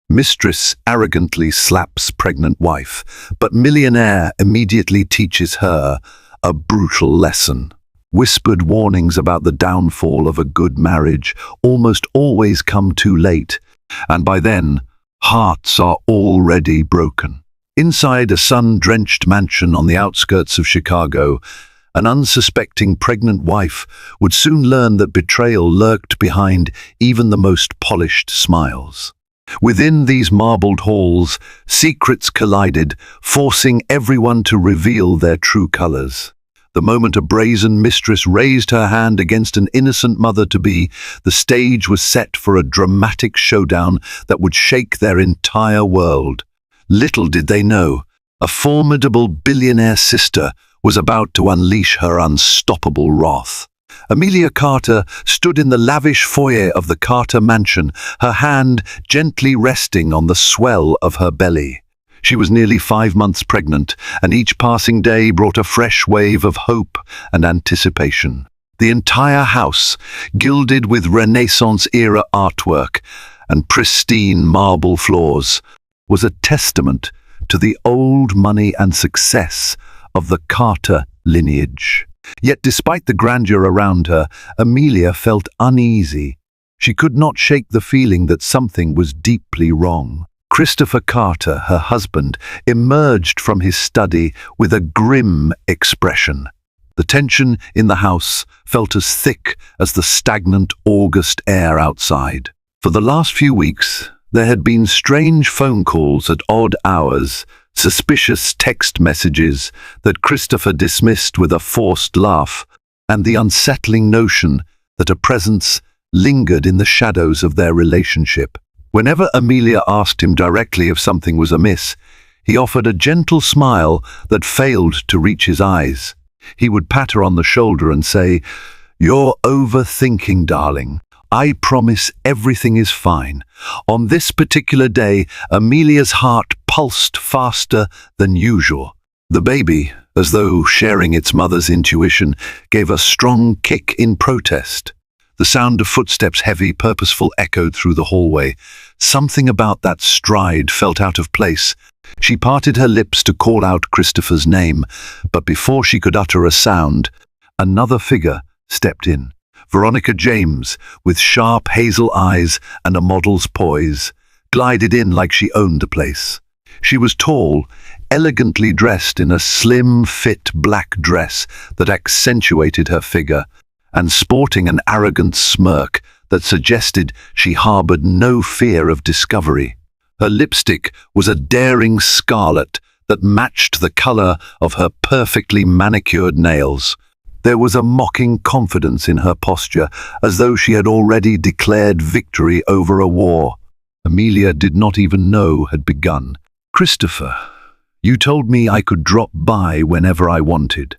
Mistress arrogantly slaps pregnant wife, but Millionaire immediately teaches her a brutal lesson. Whispered warnings about the downfall of a good marriage almost always come too late, and by then, hearts are already broken. Inside a sun-drenched mansion on the outskirts of Chicago, an unsuspecting pregnant wife would soon learn that betrayal lurked behind even the most polished smiles. Within these marbled halls, secrets collided, forcing everyone to reveal their true colors. The moment a brazen mistress raised her hand against an innocent mother-to-be, the stage was set for a dramatic showdown that would shake their entire world. Little did they know, a formidable billionaire sister was about to unleash her unstoppable wrath. Amelia Carter stood in the lavish foyer of the Carter mansion, her hand gently resting on the swell of her belly. She was nearly 5 months pregnant, and each passing day brought a fresh wave of hope and anticipation. The entire house, gilded with Renaissance-era artwork and pristine marble floors, was a testament to the old money and success of the Carter lineage. Yet despite the grandeur around her, Amelia felt uneasy. She could not shake the feeling that something was deeply wrong. Christopher Carter, her husband, emerged from his study with a grim expression. The tension in the house felt as thick as the stagnant August air outside. For the last few weeks, there had been strange phone calls at odd hours, suspicious text messages that Christopher dismissed with a forced laugh, and the unsettling notion that a presence lingered in the shadows of their relationship. Whenever Amelia asked him directly if something was amiss, he offered a gentle smile that failed to reach his eyes. He would pat her on the shoulder and say, "You're overthinking, darling. I promise everything is fine." On this particular day, Amelia's heart pulsed faster than usual. The baby, as though sharing its mother's intuition, gave a strong kick in protest. The sound of footsteps, heavy, purposeful, echoed through the hallway. Something about that stride felt out of place. She parted her lips to call out Christopher's name, but before she could utter a sound, another figure stepped in. Veronica James, with sharp hazel eyes and a model's poise, glided in like she owned the place. She was tall, elegantly dressed in a slim-fit black dress that accentuated her figure, and sporting an arrogant smirk that suggested she harbored no fear of discovery. Her lipstick was a daring scarlet that matched the color of her perfectly manicured nails. There was a mocking confidence in her posture, as though she had already declared victory over a war Amelia did not even know had begun. "Christopher, you told me I could drop by whenever I wanted,"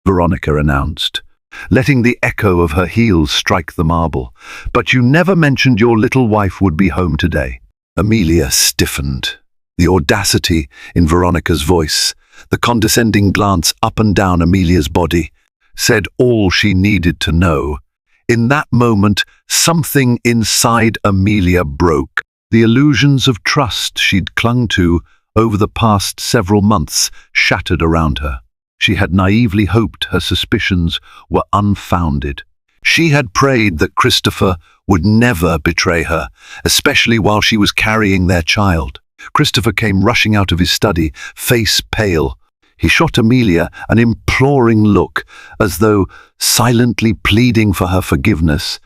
Veronica announced, letting the echo of her heels strike the marble. "But you never mentioned your little wife would be home today." Amelia stiffened. The audacity in Veronica's voice, the condescending glance up and down Amelia's body, said all she needed to know. In that moment, something inside Amelia broke. The illusions of trust she'd clung to over the past several months shattered around her. She had naively hoped her suspicions were unfounded. She had prayed that Christopher would never betray her, especially while she was carrying their child. Christopher came rushing out of his study, face pale. He shot Amelia an imploring look, as though silently pleading for her forgiveness,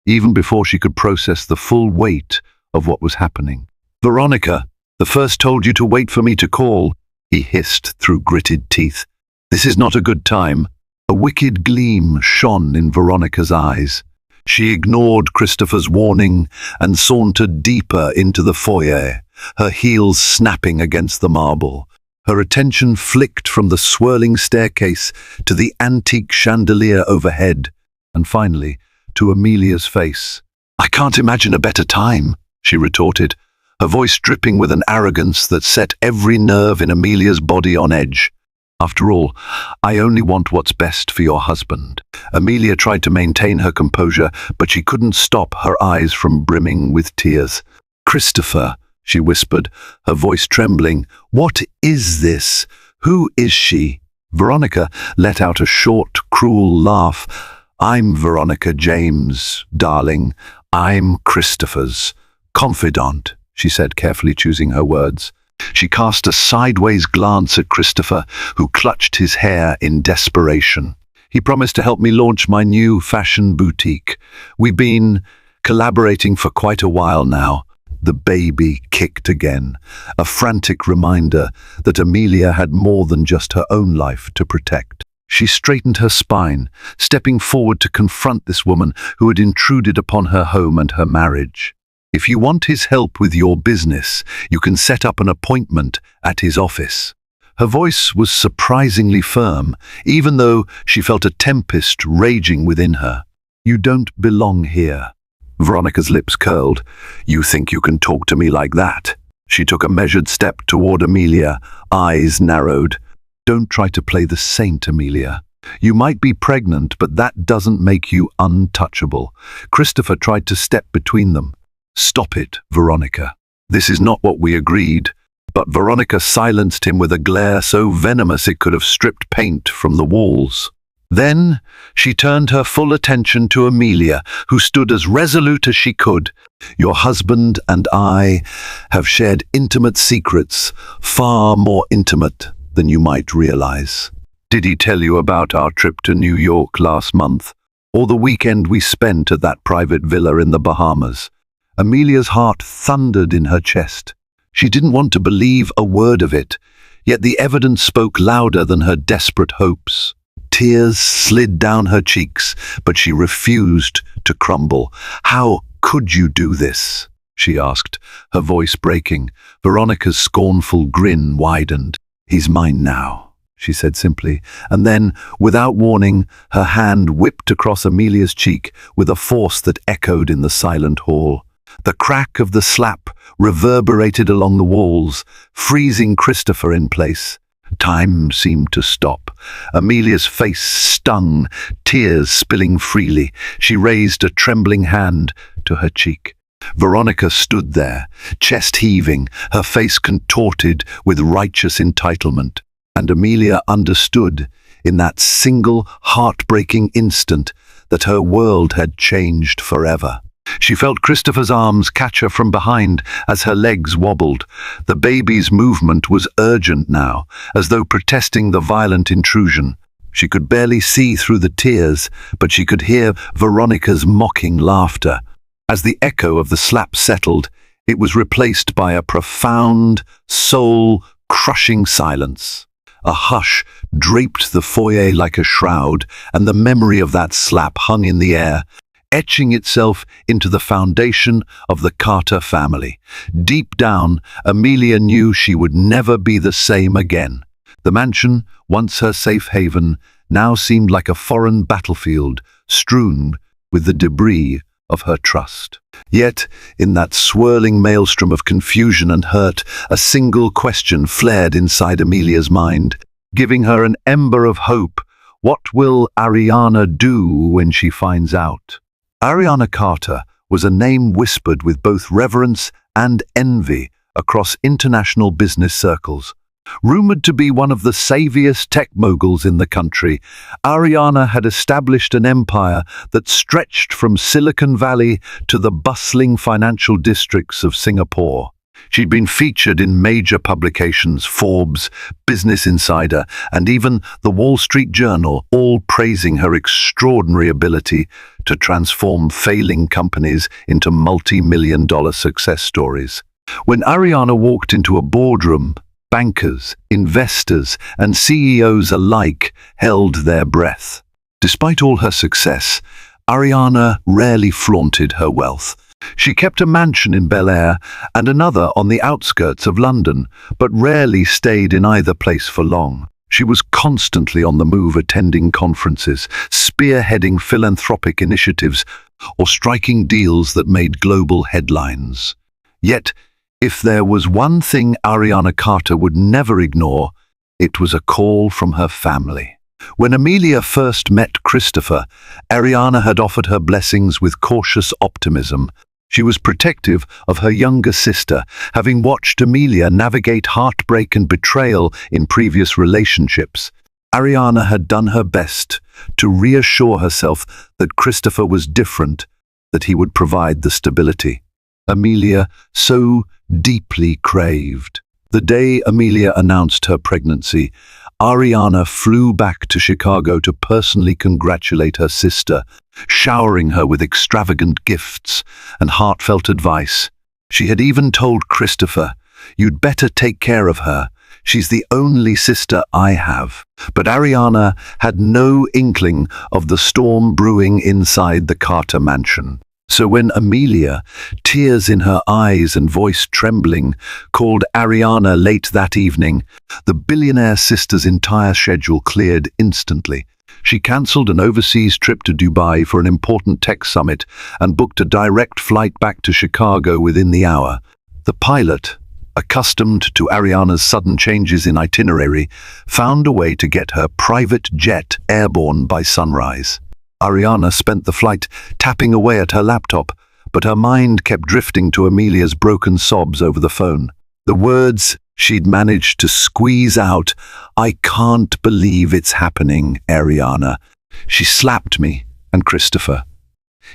even before she could process the full weight of what was happening. "Veronica, the first told you to wait for me to call," he hissed through gritted teeth. "This is not a good time." A wicked gleam shone in Veronica's eyes. She ignored Christopher's warning and sauntered deeper into the foyer, her heels snapping against the marble. Her attention flicked from the swirling staircase to the antique chandelier overhead, and finally to Amelia's face. "I can't imagine a better time," she retorted, her voice dripping with an arrogance that set every nerve in Amelia's body on edge. "After all, I only want what's best for your husband." Amelia tried to maintain her composure, but she couldn't stop her eyes from brimming with tears. "Christopher," she whispered, her voice trembling. "What is this? Who is she?" Veronica let out a short, cruel laugh. "I'm Veronica James, darling. I'm Christopher's confidant," she said, carefully choosing her words. She cast a sideways glance at Christopher, who clutched his hair in desperation. "He promised to help me launch my new fashion boutique. We've been collaborating for quite a while now." The baby kicked again, a frantic reminder that Amelia had more than just her own life to protect. She straightened her spine, stepping forward to confront this woman who had intruded upon her home and her marriage. "If you want his help with your business, you can set up an appointment at his office." Her voice was surprisingly firm, even though she felt a tempest raging within her. "You don't belong here." Veronica's lips curled. "You think you can talk to me like that?" She took a measured step toward Amelia, eyes narrowed. "Don't try to play the saint, Amelia. You might be pregnant, but that doesn't make you untouchable." Christopher tried to step between them. "Stop it, Veronica. This is not what we agreed." But Veronica silenced him with a glare so venomous it could have stripped paint from the walls. Then she turned her full attention to Amelia, who stood as resolute as she could. "Your husband and I have shared intimate secrets, far more intimate than you might realize. Did he tell you about our trip to New York last month, or the weekend we spent at that private villa in the Bahamas?" Amelia's heart thundered in her chest. She didn't want to believe a word of it, yet the evidence spoke louder than her desperate hopes. Tears slid down her cheeks, but she refused to crumble. "How could you do this?" she asked, her voice breaking. Veronica's scornful grin widened. "He's mine now," she said simply, and then, without warning, her hand whipped across Amelia's cheek with a force that echoed in the silent hall. The crack of the slap reverberated along the walls, freezing Christopher in place. Time seemed to stop. Amelia's face stung, tears spilling freely. She raised a trembling hand to her cheek. Veronica stood there, chest heaving, her face contorted with righteous entitlement. And Amelia understood, in that single, heartbreaking instant, that her world had changed forever. She felt Christopher's arms catch her from behind as her legs wobbled. The baby's movement was urgent now, as though protesting the violent intrusion. She could barely see through the tears, but she could hear Veronica's mocking laughter. As the echo of the slap settled, it was replaced by a profound, soul-crushing silence. A hush draped the foyer like a shroud, and the memory of that slap hung in the air, etching itself into the foundation of the Carter family. Deep down, Amelia knew she would never be the same again. The mansion, once her safe haven, now seemed like a foreign battlefield, strewn with the debris of her trust. Yet, in that swirling maelstrom of confusion and hurt, a single question flared inside Amelia's mind, giving her an ember of hope. What will Ariana do when she finds out? Ariana Carter was a name whispered with both reverence and envy across international business circles. Rumored to be one of the savviest tech moguls in the country, Ariana had established an empire that stretched from Silicon Valley to the bustling financial districts of Singapore. She'd been featured in major publications, Forbes, Business Insider, and even the Wall Street Journal, all praising her extraordinary ability to transform failing companies into multi-million-dollar success stories. When Ariana walked into a boardroom, bankers, investors, and CEOs alike held their breath. Despite all her success, Ariana rarely flaunted her wealth. She kept a mansion in Bel Air and another on the outskirts of London, but rarely stayed in either place for long. She was constantly on the move, attending conferences, spearheading philanthropic initiatives, or striking deals that made global headlines. Yet, if there was one thing Ariana Carter would never ignore, it was a call from her family. When Amelia first met Christopher, Ariana had offered her blessings with cautious optimism. She was protective of her younger sister, having watched Amelia navigate heartbreak and betrayal in previous relationships. Ariana had done her best to reassure herself that Christopher was different, that he would provide the stability Amelia so deeply craved. The day Amelia announced her pregnancy, Ariana flew back to Chicago to personally congratulate her sister, showering her with extravagant gifts and heartfelt advice. She had even told Christopher, "You'd better take care of her. She's the only sister I have." But Ariana had no inkling of the storm brewing inside the Carter mansion. So when Amelia, tears in her eyes and voice trembling, called Ariana late that evening, the billionaire sister's entire schedule cleared instantly. She cancelled an overseas trip to Dubai for an important tech summit and booked a direct flight back to Chicago within the hour. The pilot, accustomed to Ariana's sudden changes in itinerary, found a way to get her private jet airborne by sunrise. Ariana spent the flight tapping away at her laptop, but her mind kept drifting to Amelia's broken sobs over the phone. The words she'd managed to squeeze out, "I can't believe it's happening, Ariana. She slapped me and Christopher.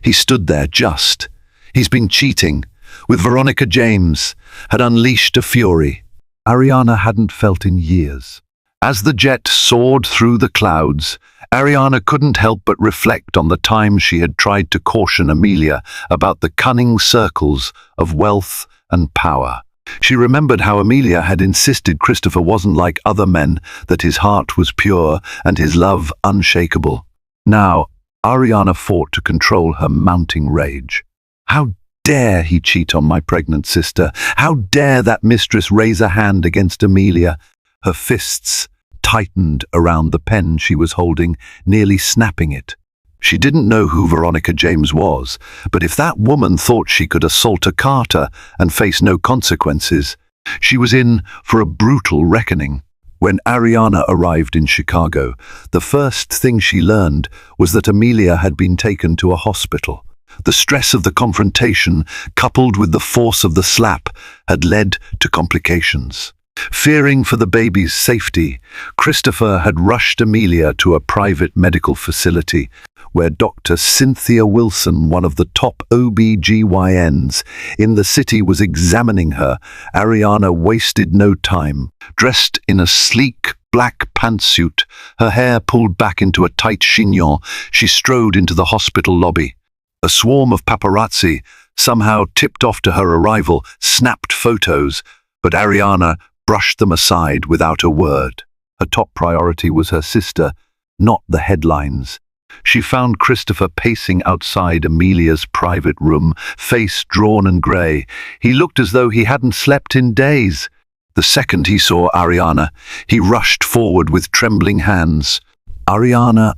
He stood there just. He's been cheating with Veronica James, had unleashed a fury Ariana hadn't felt in years." As the jet soared through the clouds, Ariana couldn't help but reflect on the time she had tried to caution Amelia about the cunning circles of wealth and power. She remembered how Amelia had insisted Christopher wasn't like other men, that his heart was pure and his love unshakable. Now, Ariana fought to control her mounting rage. How dare he cheat on my pregnant sister? How dare that mistress raise a hand against Amelia? Her fists tightened around the pen she was holding, nearly snapping it. She didn't know who Veronica James was, but if that woman thought she could assault a Carter and face no consequences, she was in for a brutal reckoning. When Ariana arrived in Chicago, the first thing she learned was that Amelia had been taken to a hospital. The stress of the confrontation, coupled with the force of the slap, had led to complications. Fearing for the baby's safety, Christopher had rushed Amelia to a private medical facility where Dr. Cynthia Wilson, one of the top OB-GYNs in the city, was examining her. Ariana wasted no time. Dressed in a sleek black pantsuit, her hair pulled back into a tight chignon, she strode into the hospital lobby. A swarm of paparazzi, somehow tipped off to her arrival, snapped photos, but Ariana brushed them aside without a word. Her top priority was her sister, not the headlines. She found Christopher pacing outside Amelia's private room, face drawn and grey. He looked as though he hadn't slept in days. The second he saw Ariana, he rushed forward with trembling hands. "Ariana,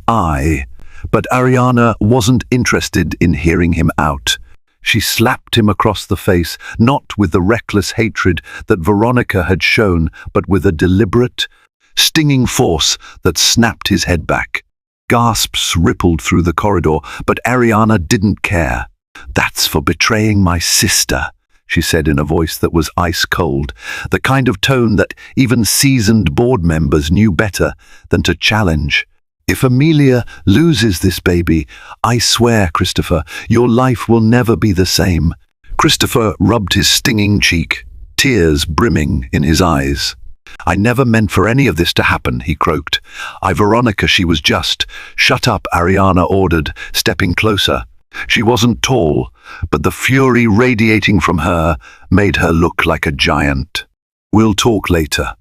But Ariana wasn't interested in hearing him out. She slapped him across the face, not with the reckless hatred that Veronica had shown, but with a deliberate, stinging force that snapped his head back. Gasps rippled through the corridor, but Ariana didn't care. "That's for betraying my sister," she said in a voice that was ice cold, the kind of tone that even seasoned board members knew better than to challenge. "If Amelia loses this baby, I swear, Christopher, your life will never be the same." Christopher rubbed his stinging cheek, tears brimming in his eyes. "I never meant for any of this to happen," he croaked. Veronica, she was just..." "Shut up," Ariana ordered, stepping closer. She wasn't tall, but the fury radiating from her made her look like a giant. "We'll talk later.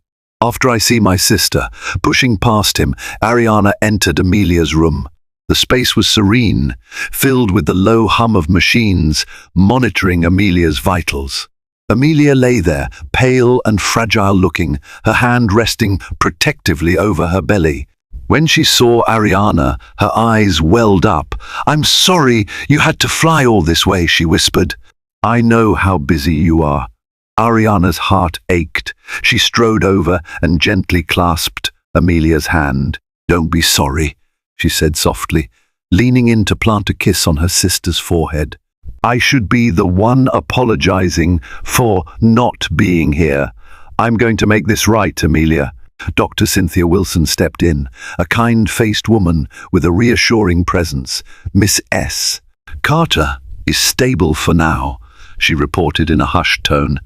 After I see my sister." Pushing past him, Ariana entered Amelia's room. The space was serene, filled with the low hum of machines monitoring Amelia's vitals. Amelia lay there, pale and fragile-looking, her hand resting protectively over her belly. When she saw Ariana, her eyes welled up. "I'm sorry you had to fly all this way," she whispered. "I know how busy you are." Ariana's heart ached. She strode over and gently clasped Amelia's hand. "Don't be sorry," she said softly, leaning in to plant a kiss on her sister's forehead. I should be the one apologizing for not being here. I'm going to make this right, Amelia. Dr. Cynthia Wilson stepped in, a kind-faced woman with a reassuring presence. Miss S. Carter is stable for now, she reported in a hushed tone.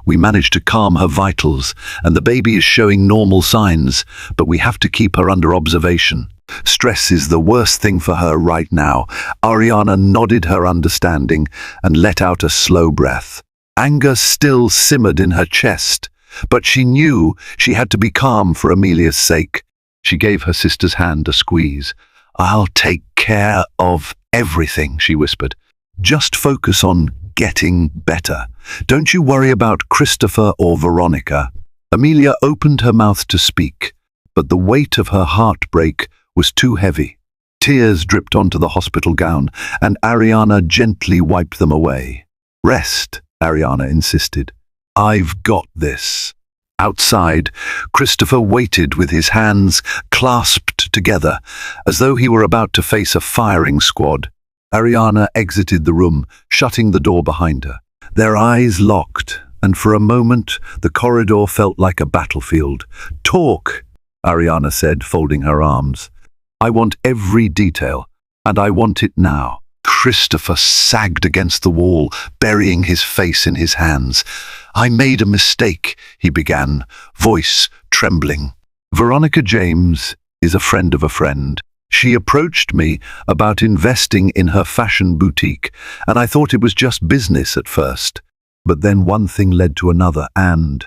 We managed to calm her vitals, and the baby is showing normal signs, but we have to keep her under observation. Stress is the worst thing for her right now. Ariana nodded her understanding and let out a slow breath. Anger still simmered in her chest, but she knew she had to be calm for Amelia's sake. She gave her sister's hand a squeeze. I'll take care of everything, she whispered. Just focus on getting better. Don't you worry about Christopher or Veronica. Amelia opened her mouth to speak, but the weight of her heartbreak was too heavy. Tears dripped onto the hospital gown, and Ariana gently wiped them away. Rest, Ariana insisted. I've got this. Outside, Christopher waited with his hands clasped together, as though he were about to face a firing squad. Ariana exited the room, shutting the door behind her. Their eyes locked, and for a moment the corridor felt like a battlefield. Talk, Ariana said, folding her arms. I want every detail, and I want it now. Christopher sagged against the wall, burying his face in his hands. I made a mistake, he began, voice trembling. Veronica James is a friend of a friend. She approached me about investing in her fashion boutique, and I thought it was just business at first. But then one thing led to another, and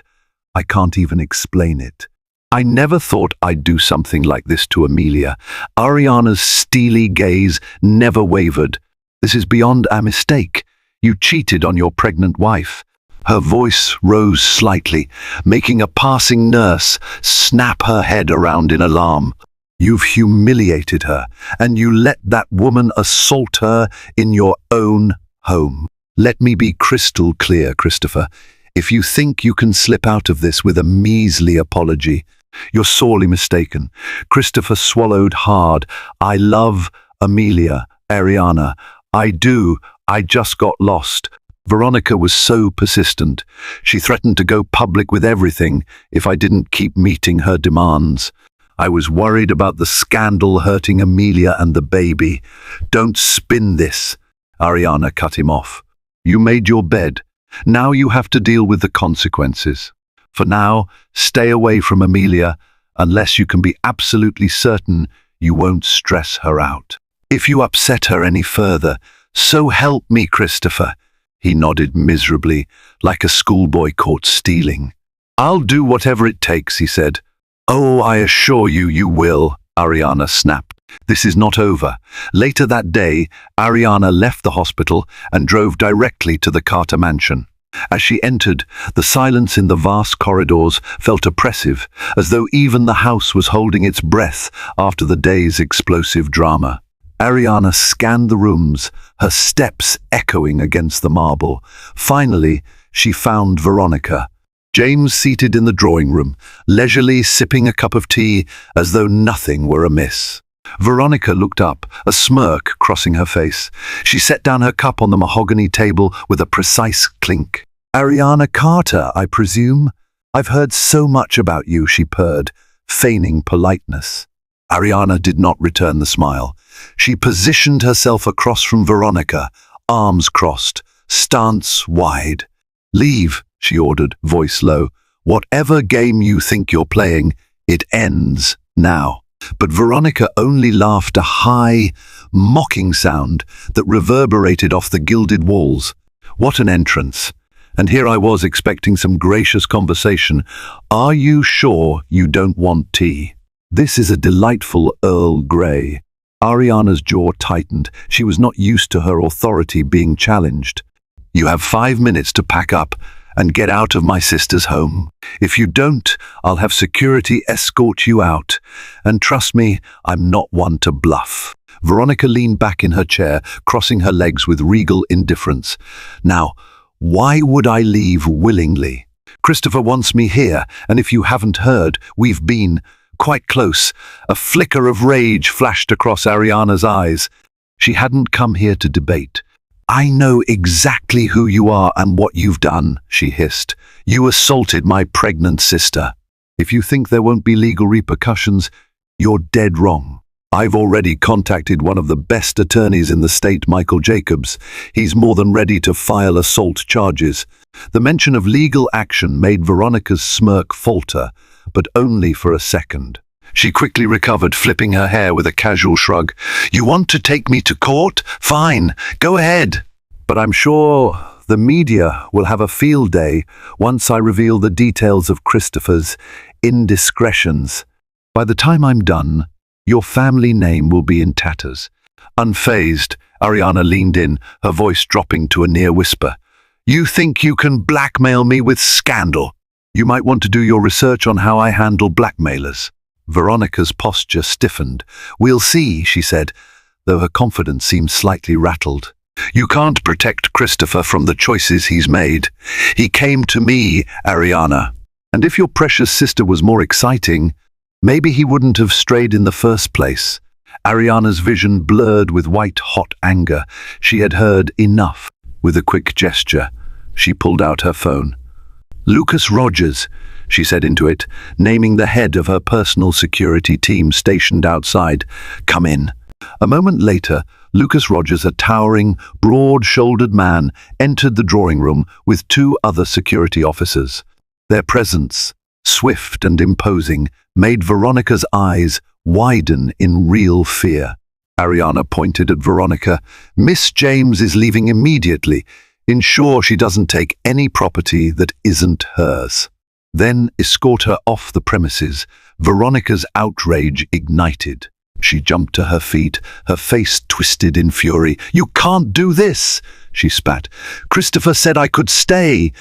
I can't even explain it. I never thought I'd do something like this to Amelia. Ariana's steely gaze never wavered. This is beyond a mistake. You cheated on your pregnant wife. Her voice rose slightly, making a passing nurse snap her head around in alarm. You've humiliated her, and you let that woman assault her in your own home. Let me be crystal clear, Christopher. If you think you can slip out of this with a measly apology, you're sorely mistaken. Christopher swallowed hard. I love Amelia, Ariana. I do. I just got lost. Veronica was so persistent. She threatened to go public with everything if I didn't keep meeting her demands. I was worried about the scandal hurting Amelia and the baby. Don't spin this. Ariana cut him off. You made your bed. Now you have to deal with the consequences. For now, stay away from Amelia unless you can be absolutely certain you won't stress her out. If you upset her any further, so help me, Christopher. He nodded miserably, like a schoolboy caught stealing. I'll do whatever it takes, he said. Oh, I assure you, you will, Ariana snapped. This is not over. Later that day, Ariana left the hospital and drove directly to the Carter mansion. As she entered, the silence in the vast corridors felt oppressive, as though even the house was holding its breath after the day's explosive drama. Ariana scanned the rooms, her steps echoing against the marble. Finally, she found Veronica. James seated in the drawing room, leisurely sipping a cup of tea as though nothing were amiss. Veronica looked up, a smirk crossing her face. She set down her cup on the mahogany table with a precise clink. Ariana Carter, I presume? I've heard so much about you, she purred, feigning politeness. Ariana did not return the smile. She positioned herself across from Veronica, arms crossed, stance wide. Leave, she ordered, voice low. Whatever game you think you're playing, it ends now. But Veronica only laughed a high, mocking sound that reverberated off the gilded walls. What an entrance! And here I was expecting some gracious conversation. Are you sure you don't want tea? This is a delightful Earl Grey. Ariana's jaw tightened. She was not used to her authority being challenged. You have 5 minutes to pack up and get out of my sister's home. If you don't, I'll have security escort you out. And trust me, I'm not one to bluff. Veronica leaned back in her chair, crossing her legs with regal indifference. Now, why would I leave willingly? Christopher wants me here, and if you haven't heard, we've been quite close. A flicker of rage flashed across Ariana's eyes. She hadn't come here to debate. "I know exactly who you are and what you've done," she hissed. "You assaulted my pregnant sister. If you think there won't be legal repercussions, you're dead wrong. I've already contacted one of the best attorneys in the state, Michael Jacobs. He's more than ready to file assault charges." The mention of legal action made Veronica's smirk falter, but only for a second. She quickly recovered, flipping her hair with a casual shrug. "You want to take me to court? Fine, go ahead. But I'm sure the media will have a field day once I reveal the details of Christopher's indiscretions. By the time I'm done, your family name will be in tatters." Unfazed, Ariana leaned in, her voice dropping to a near whisper. "You think you can blackmail me with scandal? You might want to do your research on how I handle blackmailers." Veronica's posture stiffened. "We'll see," she said, though her confidence seemed slightly rattled. "You can't protect Christopher from the choices he's made. He came to me, Ariana. And if your precious sister was more exciting, maybe he wouldn't have strayed in the first place." Ariana's vision blurred with white-hot anger. She had heard enough. With a quick gesture, she pulled out her phone. "Lucas Rogers," she said into it, naming the head of her personal security team stationed outside. "Come in." A moment later, Lucas Rogers, a towering, broad-shouldered man, entered the drawing room with two other security officers. Their presence, swift and imposing, made Veronica's eyes widen in real fear. Ariana pointed at Veronica. "Miss James is leaving immediately. Ensure she doesn't take any property that isn't hers. Then escort her off the premises." Veronica's outrage ignited. She jumped to her feet, her face twisted in fury. "You can't do this," she spat. "Christopher said I could stay."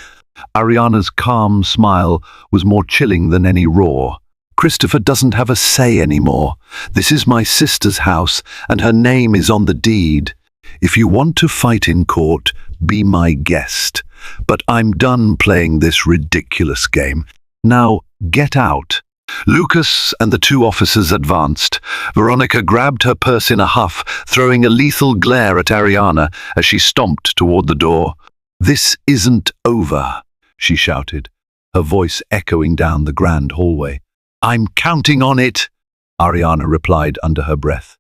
Ariana's calm smile was more chilling than any roar. "Christopher doesn't have a say anymore. This is my sister's house, and her name is on the deed. If you want to fight in court, be my guest. But I'm done playing this ridiculous game. Now, get out." Lucas and the two officers advanced. Veronica grabbed her purse in a huff, throwing a lethal glare at Ariana as she stomped toward the door. "This isn't over," she shouted, her voice echoing down the grand hallway. "I'm counting on it," Ariana replied under her breath.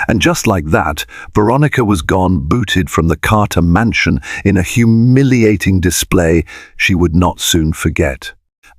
And just like that, Veronica was gone, booted from the Carter mansion in a humiliating display she would not soon forget.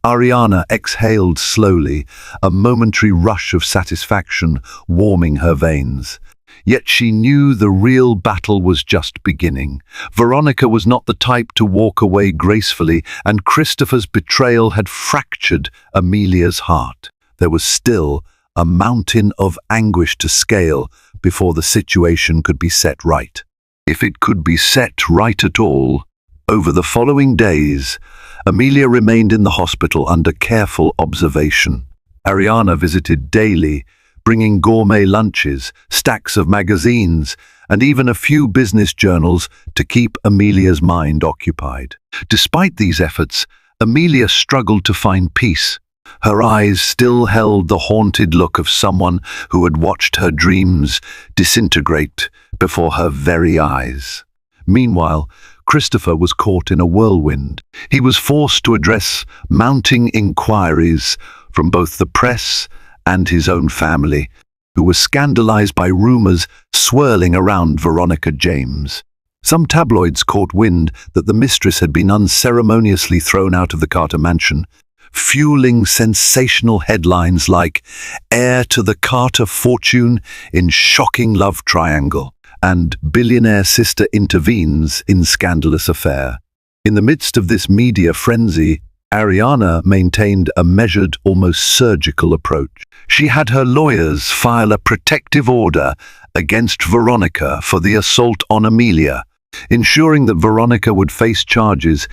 Ariana exhaled slowly, a momentary rush of satisfaction warming her veins. Yet she knew the real battle was just beginning. Veronica was not the type to walk away gracefully, and Christopher's betrayal had fractured Amelia's heart. There was still a mountain of anguish to scale before the situation could be set right. If it could be set right at all. Over the following days, Amelia remained in the hospital under careful observation. Ariana visited daily, bringing gourmet lunches, stacks of magazines, and even a few business journals to keep Amelia's mind occupied. Despite these efforts, Amelia struggled to find peace. Her eyes still held the haunted look of someone who had watched her dreams disintegrate before her very eyes. Meanwhile, Christopher was caught in a whirlwind. He was forced to address mounting inquiries from both the press and his own family, who were scandalized by rumors swirling around Veronica James. Some tabloids caught wind that the mistress had been unceremoniously thrown out of the Carter mansion, fueling sensational headlines like "Heir to the Carter fortune in shocking love triangle" and "Billionaire sister intervenes in scandalous affair." In the midst of this media frenzy, Ariana maintained a measured, almost surgical approach. She had her lawyers file a protective order against Veronica for the assault on Amelia, ensuring that Veronica would face charges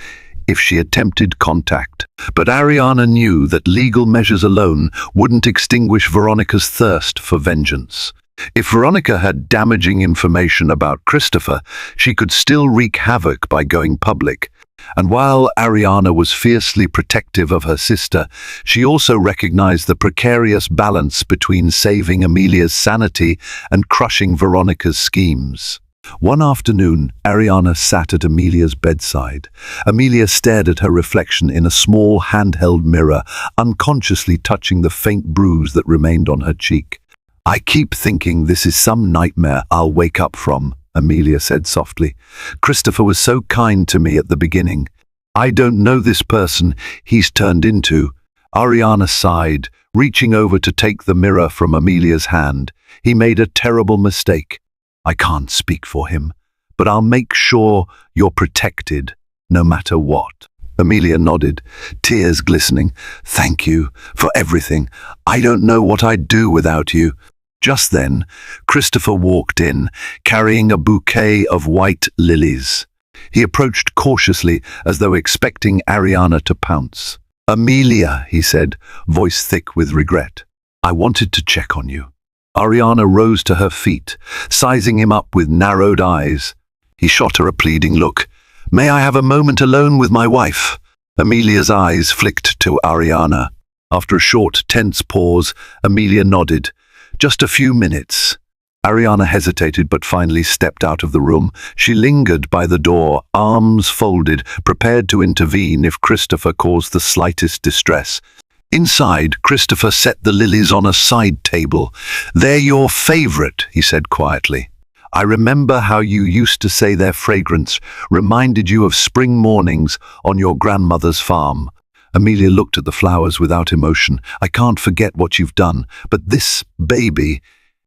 if she attempted contact. But Ariana knew that legal measures alone wouldn't extinguish Veronica's thirst for vengeance. If Veronica had damaging information about Christopher, she could still wreak havoc by going public. And while Ariana was fiercely protective of her sister, she also recognized the precarious balance between saving Amelia's sanity and crushing Veronica's schemes. One afternoon, Ariana sat at Amelia's bedside. Amelia stared at her reflection in a small handheld mirror, unconsciously touching the faint bruise that remained on her cheek. "I keep thinking this is some nightmare I'll wake up from," Amelia said softly. "Christopher was so kind to me at the beginning. I don't know this person he's turned into." Ariana sighed, reaching over to take the mirror from Amelia's hand. "He made a terrible mistake. I can't speak for him, but I'll make sure you're protected, no matter what." Amelia nodded, tears glistening. "Thank you for everything. I don't know what I'd do without you." Just then, Christopher walked in, carrying a bouquet of white lilies. He approached cautiously, as though expecting Ariana to pounce. "Amelia," he said, voice thick with regret, "I wanted to check on you." Ariana rose to her feet, sizing him up with narrowed eyes. He shot her a pleading look. "May I have a moment alone with my wife?" Amelia's eyes flicked to Ariana. After a short, tense pause, Amelia nodded. "Just a few minutes." Ariana hesitated but finally stepped out of the room. She lingered by the door, arms folded, prepared to intervene if Christopher caused the slightest distress. Inside, Christopher set the lilies on a side table. "They're your favorite," he said quietly. "I remember how you used to say their fragrance reminded you of spring mornings on your grandmother's farm." Amelia looked at the flowers without emotion. "I can't forget what you've done, but this baby,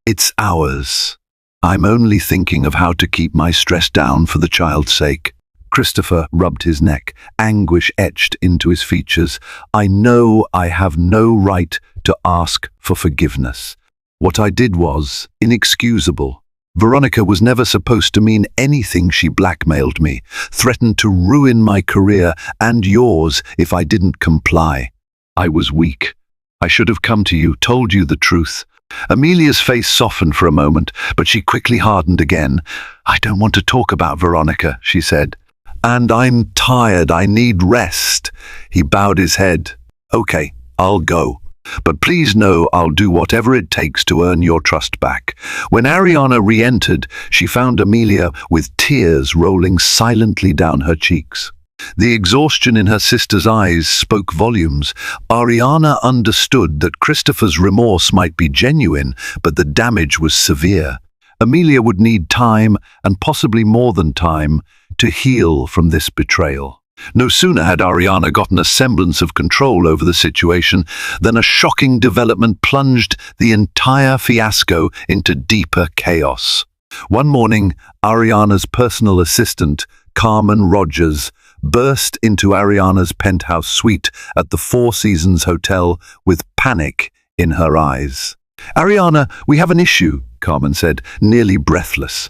it's ours. I'm only thinking of how to keep my stress down for the child's sake." Christopher rubbed his neck, anguish etched into his features. "I know I have no right to ask for forgiveness. What I did was inexcusable. Veronica was never supposed to mean anything. She blackmailed me, threatened to ruin my career and yours if I didn't comply. I was weak. I should have come to you, told you the truth." Amelia's face softened for a moment, but she quickly hardened again. "I don't want to talk about Veronica," she said. "And I'm tired. I need rest." He bowed his head. "Okay, I'll go. But please know I'll do whatever it takes to earn your trust back." When Ariana re-entered, she found Amelia with tears rolling silently down her cheeks. The exhaustion in her sister's eyes spoke volumes. Ariana understood that Christopher's remorse might be genuine, but the damage was severe. Amelia would need time, and possibly more than time, to heal from this betrayal. No sooner had Ariana gotten a semblance of control over the situation than a shocking development plunged the entire fiasco into deeper chaos. One morning, Ariana's personal assistant, Carmen Rogers, burst into Ariana's penthouse suite at the Four Seasons Hotel with panic in her eyes. "Ariana, we have an issue," Carmen said, nearly breathless.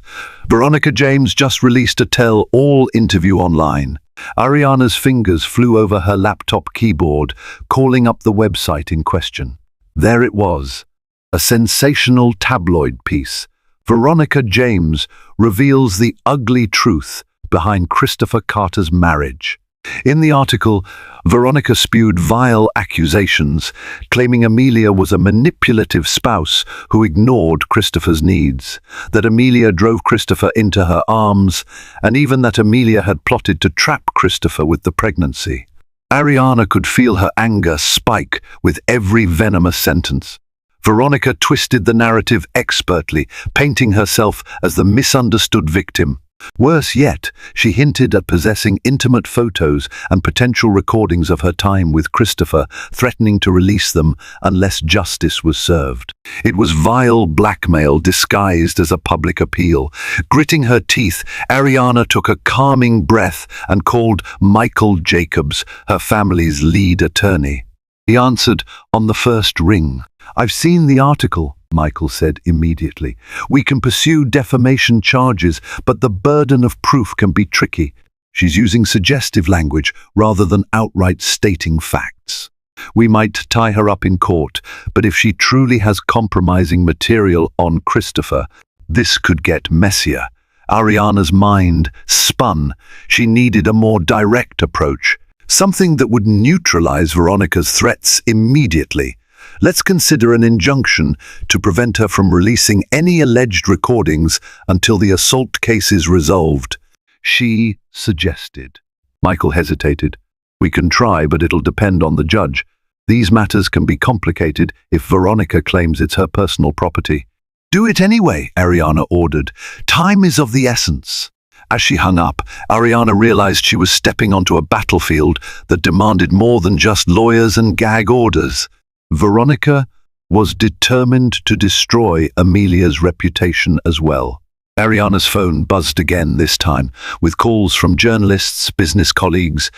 "Veronica James just released a tell-all interview online." Ariana's fingers flew over her laptop keyboard, calling up the website in question. There it was, a sensational tabloid piece. Veronica James reveals the ugly truth behind Christopher Carter's marriage. In the article, Veronica spewed vile accusations, claiming Amelia was a manipulative spouse who ignored Christopher's needs, that Amelia drove Christopher into her arms, and even that Amelia had plotted to trap Christopher with the pregnancy. Ariana could feel her anger spike with every venomous sentence. Veronica twisted the narrative expertly, painting herself as the misunderstood victim. Worse yet, she hinted at possessing intimate photos and potential recordings of her time with Christopher, threatening to release them unless justice was served. It was vile blackmail disguised as a public appeal. Gritting her teeth, Ariana took a calming breath and called Michael Jacobs, her family's lead attorney. He answered on the first ring. "I've seen the article," Michael said immediately. "We can pursue defamation charges, but the burden of proof can be tricky. She's using suggestive language rather than outright stating facts. We might tie her up in court, but if she truly has compromising material on Christopher, this could get messier." Ariana's mind spun. She needed a more direct approach, something that would neutralize Veronica's threats immediately. Let's consider an injunction to prevent her from releasing any alleged recordings until the assault case is resolved," she suggested. Michael hesitated. "We can try, but it'll depend on the judge. These matters can be complicated if Veronica claims it's her personal property." "Do it anyway," Ariana ordered. "Time is of the essence." As she hung up, Ariana realized she was stepping onto a battlefield that demanded more than just lawyers and gag orders. Veronica was determined to destroy Amelia's reputation as well. Ariana's phone buzzed again this time, with calls from journalists, business colleagues,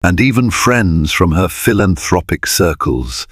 and even friends from her philanthropic circles.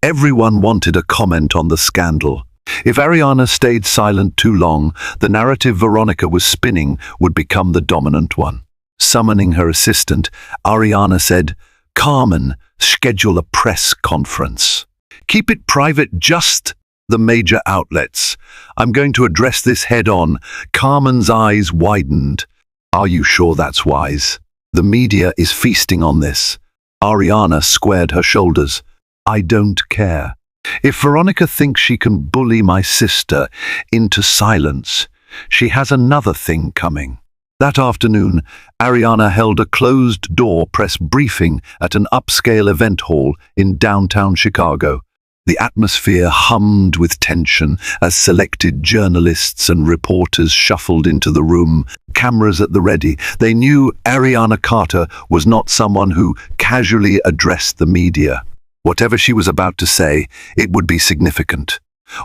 Everyone wanted a comment on the scandal. If Ariana stayed silent too long, the narrative Veronica was spinning would become the dominant one. Summoning her assistant, Ariana said, "Carmen, schedule a press conference. Keep it private, just the major outlets. I'm going to address this head-on." Carmen's eyes widened. "Are you sure that's wise? The media is feasting on this." Ariana squared her shoulders. "I don't care. If Veronica thinks she can bully my sister into silence, she has another thing coming." That afternoon, Ariana held a closed-door press briefing at an upscale event hall in downtown Chicago. The atmosphere hummed with tension as selected journalists and reporters shuffled into the room, cameras at the ready. They knew Ariana Carter was not someone who casually addressed the media. Whatever she was about to say, it would be significant.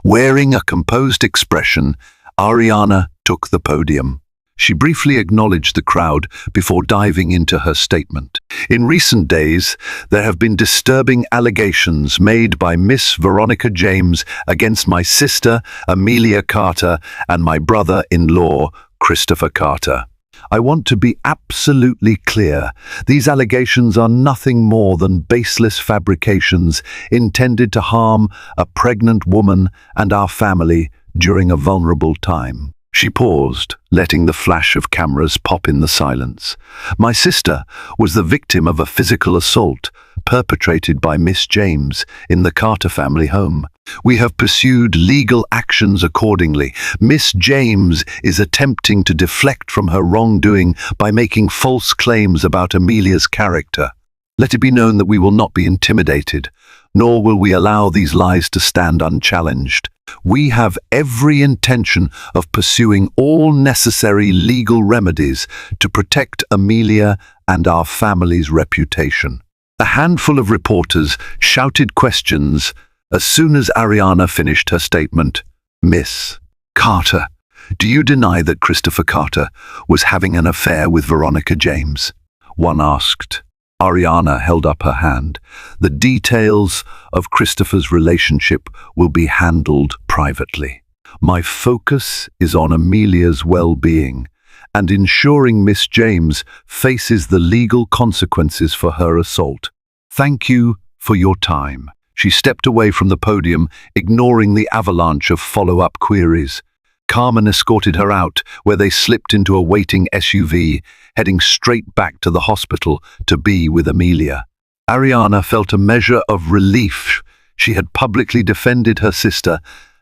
Wearing a composed expression, Ariana took the podium. She briefly acknowledged the crowd before diving into her statement. "In recent days, there have been disturbing allegations made by Miss Veronica James against my sister, Amelia Carter, and my brother-in-law, Christopher Carter. I want to be absolutely clear. These allegations are nothing more than baseless fabrications intended to harm a pregnant woman and our family during a vulnerable time." She paused, letting the flash of cameras pop in the silence. "My sister was the victim of a physical assault perpetrated by Miss James in the Carter family home. We have pursued legal actions accordingly. Miss James is attempting to deflect from her wrongdoing by making false claims about Amelia's character. Let it be known that we will not be intimidated, nor will we allow these lies to stand unchallenged. We have every intention of pursuing all necessary legal remedies to protect Amelia and our family's reputation." A handful of reporters shouted questions as soon as Ariana finished her statement. "Miss Carter, do you deny that Christopher Carter was having an affair with Veronica James?" one asked. Ariana held up her hand. "The details of Christopher's relationship will be handled privately. My focus is on Amelia's well-being and ensuring Miss James faces the legal consequences for her assault. Thank you for your time." She stepped away from the podium, ignoring the avalanche of follow-up queries. Carmen escorted her out, where they slipped into a waiting SUV, heading straight back to the hospital to be with Amelia. Ariana felt a measure of relief. She had publicly defended her sister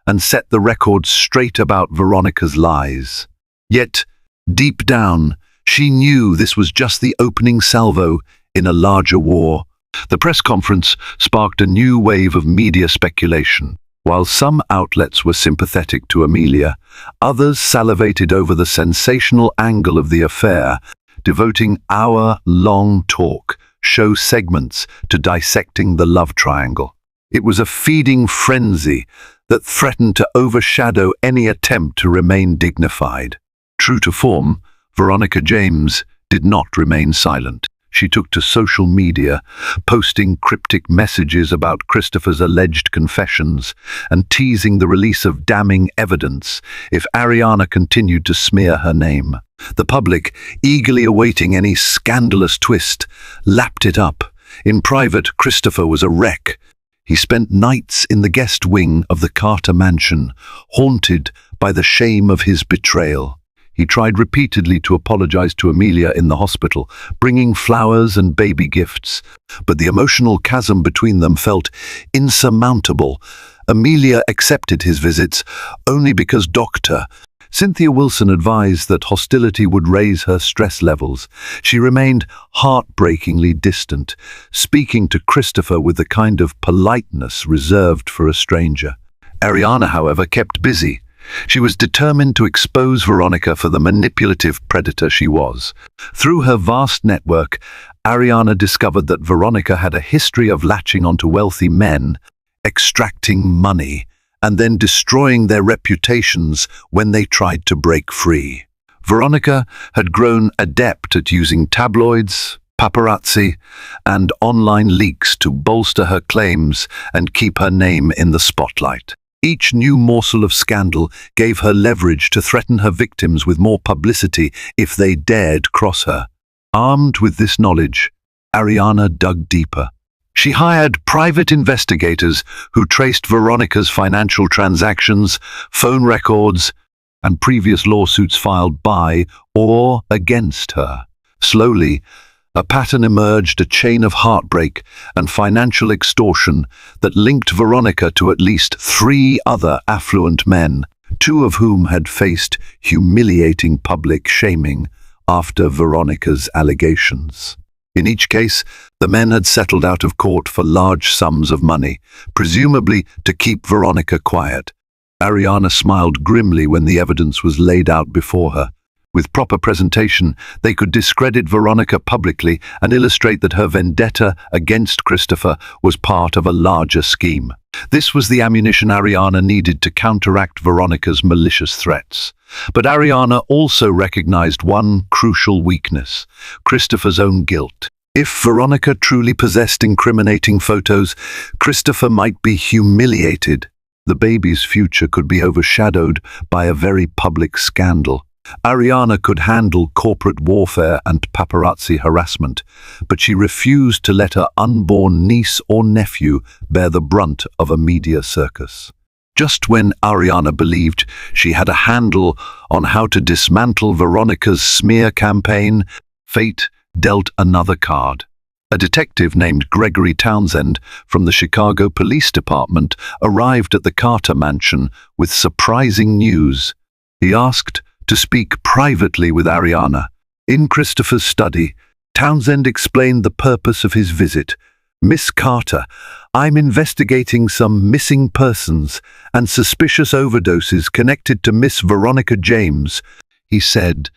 and set the record straight about Veronica's lies. Yet, deep down, she knew this was just the opening salvo in a larger war. The press conference sparked a new wave of media speculation. While some outlets were sympathetic to Amelia, others salivated over the sensational angle of the affair, devoting hour-long talk show segments to dissecting the love triangle. It was a feeding frenzy that threatened to overshadow any attempt to remain dignified. True to form, Veronica James did not remain silent. She took to social media, posting cryptic messages about Christopher's alleged confessions and teasing the release of damning evidence if Ariana continued to smear her name. The public, eagerly awaiting any scandalous twist, lapped it up. In private, Christopher was a wreck. He spent nights in the guest wing of the Carter mansion, haunted by the shame of his betrayal. He tried repeatedly to apologize to Amelia in the hospital, bringing flowers and baby gifts, but the emotional chasm between them felt insurmountable. Amelia accepted his visits only because Dr. Cynthia Wilson advised that hostility would raise her stress levels. She remained heartbreakingly distant, speaking to Christopher with the kind of politeness reserved for a stranger. Ariana, however, kept busy. She was determined to expose Veronica for the manipulative predator she was. Through her vast network, Ariana discovered that Veronica had a history of latching onto wealthy men, extracting money, and then destroying their reputations when they tried to break free. Veronica had grown adept at using tabloids, paparazzi, and online leaks to bolster her claims and keep her name in the spotlight. Each new morsel of scandal gave her leverage to threaten her victims with more publicity if they dared cross her. Armed with this knowledge, Ariana dug deeper. She hired private investigators who traced Veronica's financial transactions, phone records, and previous lawsuits filed by or against her. Slowly, a pattern emerged, a chain of heartbreak and financial extortion that linked Veronica to at least 3 other affluent men, 2 of whom had faced humiliating public shaming after Veronica's allegations. In each case, the men had settled out of court for large sums of money, presumably to keep Veronica quiet. Ariana smiled grimly when the evidence was laid out before her. With proper presentation, they could discredit Veronica publicly and illustrate that her vendetta against Christopher was part of a larger scheme. This was the ammunition Ariana needed to counteract Veronica's malicious threats. But Ariana also recognized one crucial weakness: Christopher's own guilt. If Veronica truly possessed incriminating photos, Christopher might be humiliated. The baby's future could be overshadowed by a very public scandal. Ariana could handle corporate warfare and paparazzi harassment, but she refused to let her unborn niece or nephew bear the brunt of a media circus. Just when Ariana believed she had a handle on how to dismantle Veronica's smear campaign, fate dealt another card. A detective named Gregory Townsend from the Chicago Police Department arrived at the Carter mansion with surprising news. He asked to speak privately with Ariana. In Christopher's study, Townsend explained the purpose of his visit. "Miss Carter, I'm investigating some missing persons and suspicious overdoses connected to Miss Veronica James," he said.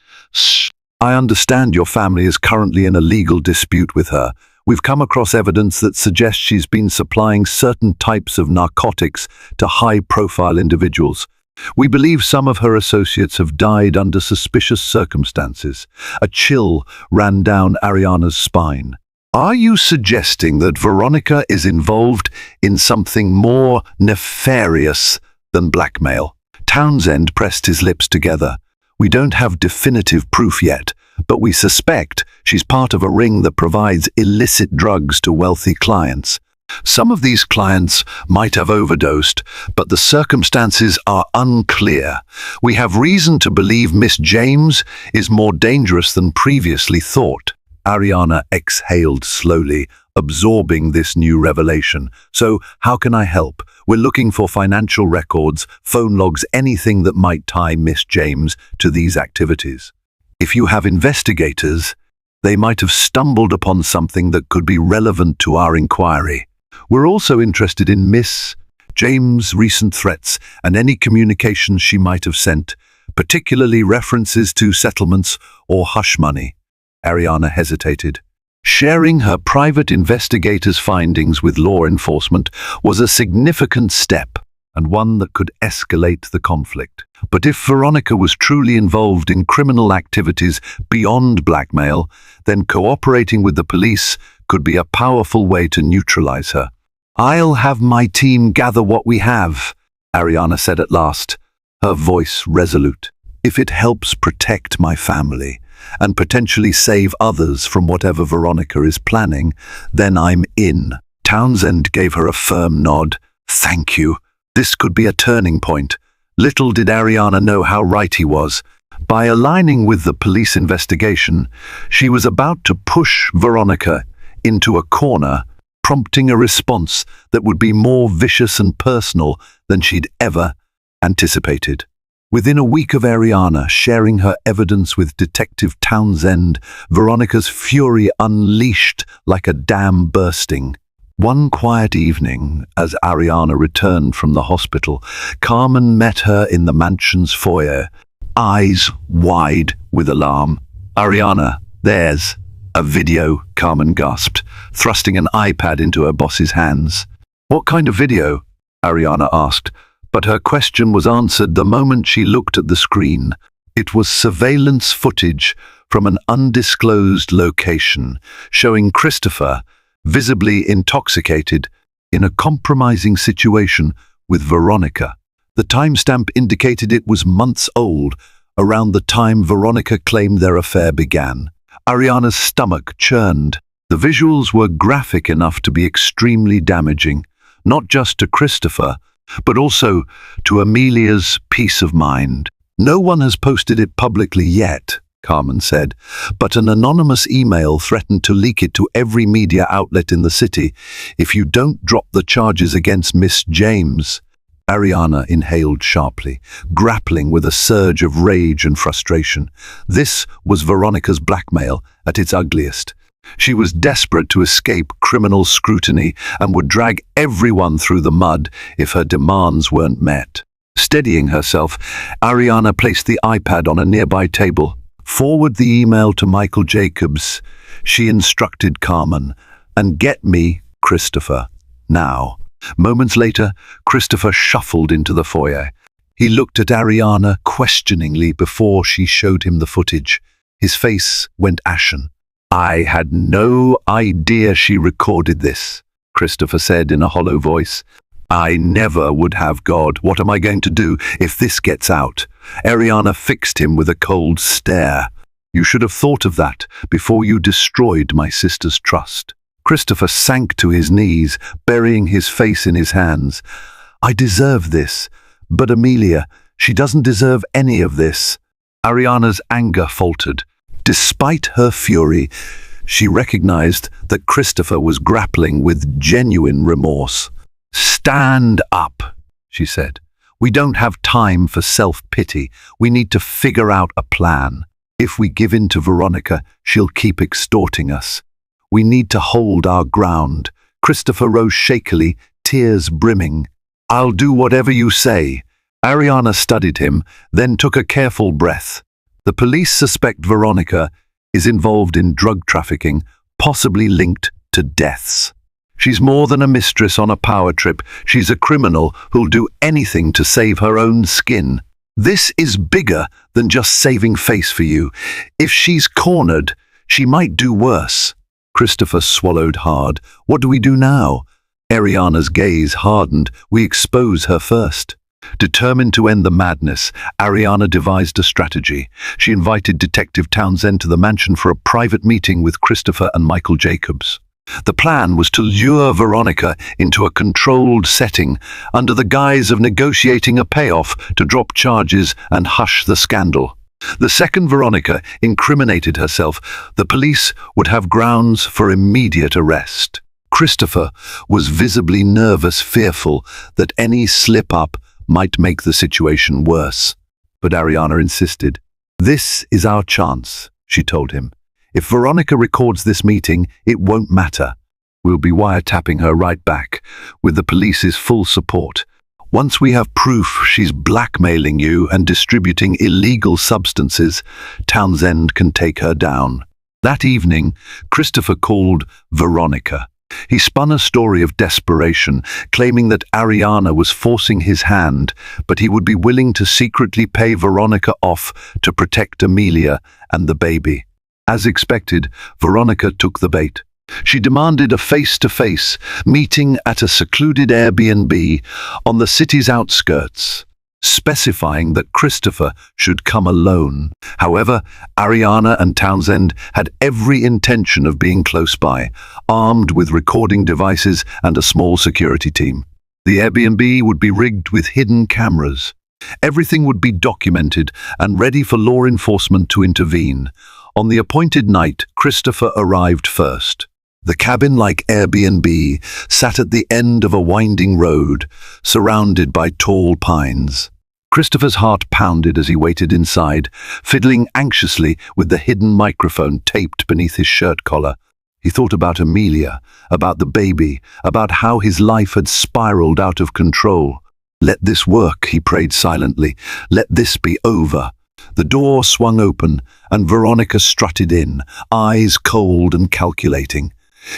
"I understand your family is currently in a legal dispute with her. We've come across evidence that suggests she's been supplying certain types of narcotics to high-profile individuals. We believe some of her associates have died under suspicious circumstances." A chill ran down Ariana's spine. "Are you suggesting that Veronica is involved in something more nefarious than blackmail?" Townsend pressed his lips together. "We don't have definitive proof yet, but we suspect she's part of a ring that provides illicit drugs to wealthy clients. Some of these clients might have overdosed, but the circumstances are unclear. We have reason to believe Miss James is more dangerous than previously thought." Ariana exhaled slowly, absorbing this new revelation. "So, how can I help? We're looking for financial records, phone logs, anything that might tie Miss James to these activities. If you have investigators, they might have stumbled upon something that could be relevant to our inquiry. We're also interested in Miss James' recent threats and any communications she might have sent, particularly references to settlements or hush money." Ariana hesitated. Sharing her private investigators' findings with law enforcement was a significant step, and one that could escalate the conflict. But if Veronica was truly involved in criminal activities beyond blackmail, then cooperating with the police could be a powerful way to neutralize her. "I'll have my team gather what we have," Ariana said at last, her voice resolute. "If it helps protect my family and potentially save others from whatever Veronica is planning, then I'm in." Townsend gave her a firm nod. "Thank you. This could be a turning point." Little did Ariana know how right he was. By aligning with the police investigation, she was about to push Veronica into a corner, prompting a response that would be more vicious and personal than she'd ever anticipated. Within a week of Ariana sharing her evidence with Detective Townsend, Veronica's fury unleashed like a dam bursting. One quiet evening, as Ariana returned from the hospital, Carmen met her in the mansion's foyer, eyes wide with alarm. "Ariana, there's a video," Carmen gasped, thrusting an iPad into her boss's hands. "What kind of video?" Ariana asked, but her question was answered the moment she looked at the screen. It was surveillance footage from an undisclosed location, showing Christopher, visibly intoxicated, in a compromising situation with Veronica. The timestamp indicated it was months old, around the time Veronica claimed their affair began. Ariana's stomach churned. The visuals were graphic enough to be extremely damaging, not just to Christopher, but also to Amelia's peace of mind. "No one has posted it publicly yet," Carmen said, "but an anonymous email threatened to leak it to every media outlet in the city if you don't drop the charges against Miss James." Ariana inhaled sharply, grappling with a surge of rage and frustration. This was Veronica's blackmail at its ugliest. She was desperate to escape criminal scrutiny and would drag everyone through the mud if her demands weren't met. Steadying herself, Ariana placed the iPad on a nearby table. "Forward the email to Michael Jacobs," she instructed Carmen, "and get me Christopher now." Moments later, Christopher shuffled into the foyer. He looked at Ariana questioningly before she showed him the footage. His face went ashen. "I had no idea she recorded this," Christopher said in a hollow voice. "I never would have. God, what am I going to do if this gets out?" Ariana fixed him with a cold stare. "You should have thought of that before you destroyed my sister's trust." Christopher sank to his knees, burying his face in his hands. "I deserve this, but Amelia, she doesn't deserve any of this." Ariana's anger faltered. Despite her fury, she recognized that Christopher was grappling with genuine remorse. "Stand up," she said. "We don't have time for self-pity. We need to figure out a plan. If we give in to Veronica, she'll keep extorting us. We need to hold our ground." Christopher rose shakily, tears brimming. "I'll do whatever you say." Ariana studied him, then took a careful breath. "The police suspect Veronica is involved in drug trafficking, possibly linked to deaths. She's more than a mistress on a power trip. She's a criminal who'll do anything to save her own skin. This is bigger than just saving face for you. If she's cornered, she might do worse." Christopher swallowed hard. "What do we do now?" Ariana's gaze hardened. "We expose her first." Determined to end the madness, Ariana devised a strategy. She invited Detective Townsend to the mansion for a private meeting with Christopher and Michael Jacobs. The plan was to lure Veronica into a controlled setting under the guise of negotiating a payoff to drop charges and hush the scandal. The second Veronica incriminated herself, the police would have grounds for immediate arrest. Christopher was visibly nervous, fearful that any slip-up might make the situation worse. But Ariana insisted. "This is our chance," she told him. "If Veronica records this meeting, it won't matter. We'll be wiretapping her right back, with the police's full support. Once we have proof she's blackmailing you and distributing illegal substances, Townsend can take her down." That evening, Christopher called Veronica. He spun a story of desperation, claiming that Ariana was forcing his hand, but he would be willing to secretly pay Veronica off to protect Amelia and the baby. As expected, Veronica took the bait. She demanded a face-to-face meeting at a secluded Airbnb on the city's outskirts, specifying that Christopher should come alone. However, Ariana and Townsend had every intention of being close by, armed with recording devices and a small security team. The Airbnb would be rigged with hidden cameras. Everything would be documented and ready for law enforcement to intervene. On the appointed night, Christopher arrived first. The cabin-like Airbnb sat at the end of a winding road, surrounded by tall pines. Christopher's heart pounded as he waited inside, fiddling anxiously with the hidden microphone taped beneath his shirt collar. He thought about Amelia, about the baby, about how his life had spiraled out of control. Let this work, he prayed silently. Let this be over. The door swung open, and Veronica strutted in, eyes cold and calculating.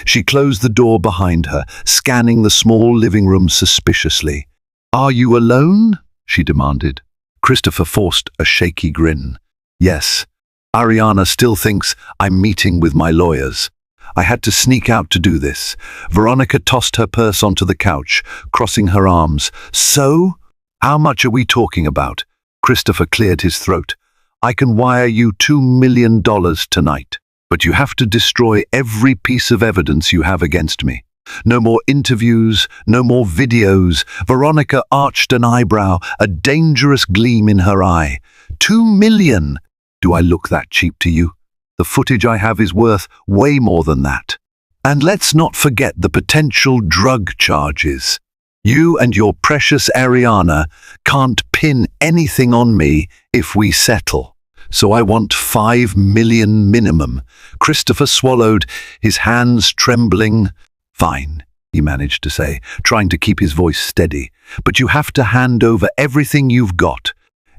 She closed the door behind her, scanning the small living room suspiciously. "Are you alone?" she demanded. Christopher forced a shaky grin. "Yes. Ariana still thinks I'm meeting with my lawyers. I had to sneak out to do this." Veronica tossed her purse onto the couch, crossing her arms. "So? How much are we talking about?" Christopher cleared his throat. "I can wire you $2 million tonight. But you have to destroy every piece of evidence you have against me. No more interviews, no more videos." Veronica arched an eyebrow, a dangerous gleam in her eye. $2 million? Do I look that cheap to you? The footage I have is worth way more than that. And let's not forget the potential drug charges. You and your precious Ariana can't pin anything on me if we settle. So I want $5 million minimum." Christopher swallowed, his hands trembling. "Fine," he managed to say, trying to keep his voice steady. "But you have to hand over everything you've got.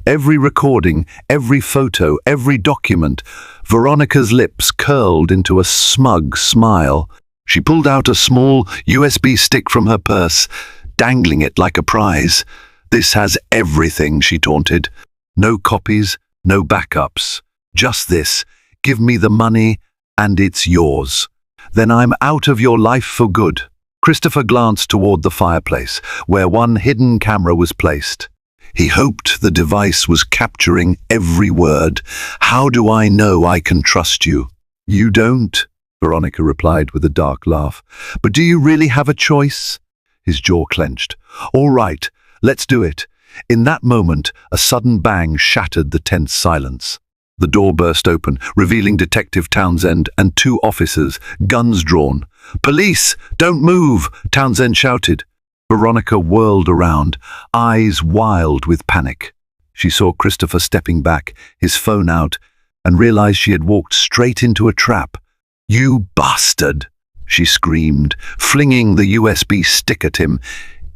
Every recording, every photo, every document." Veronica's lips curled into a smug smile. She pulled out a small USB stick from her purse, dangling it like a prize. "This has everything," she taunted. "No copies, no backups. Just this. Give me the money, and it's yours. Then I'm out of your life for good." Christopher glanced toward the fireplace, where one hidden camera was placed. He hoped the device was capturing every word. "How do I know I can trust you?" "You don't," Veronica replied with a dark laugh. "But do you really have a choice?" His jaw clenched. "All right, let's do it." In that moment, a sudden bang shattered the tense silence. The door burst open, revealing Detective Townsend and two officers, guns drawn. "Police! Don't move!" Townsend shouted. Veronica whirled around, eyes wild with panic. She saw Christopher stepping back, his phone out, and realized she had walked straight into a trap. "You bastard!" she screamed, flinging the USB stick at him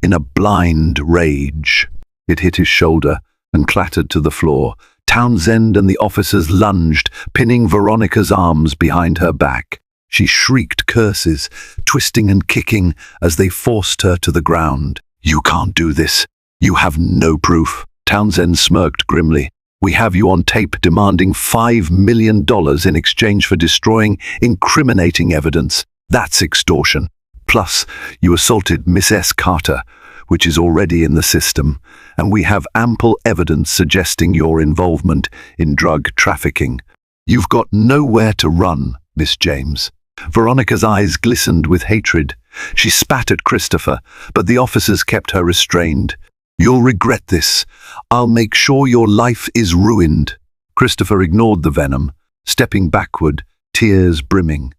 in a blind rage. It hit his shoulder and clattered to the floor. Townsend and the officers lunged, pinning Veronica's arms behind her back. She shrieked curses, twisting and kicking as they forced her to the ground. "You can't do this. You have no proof." Townsend smirked grimly. "We have you on tape demanding $5 million in exchange for destroying incriminating evidence. That's extortion. Plus, you assaulted Miss Carter, which is already in the system, and we have ample evidence suggesting your involvement in drug trafficking. You've got nowhere to run, Miss James." Veronica's eyes glistened with hatred. She spat at Christopher, but the officers kept her restrained. "You'll regret this. I'll make sure your life is ruined." Christopher ignored the venom, stepping backward, tears brimming.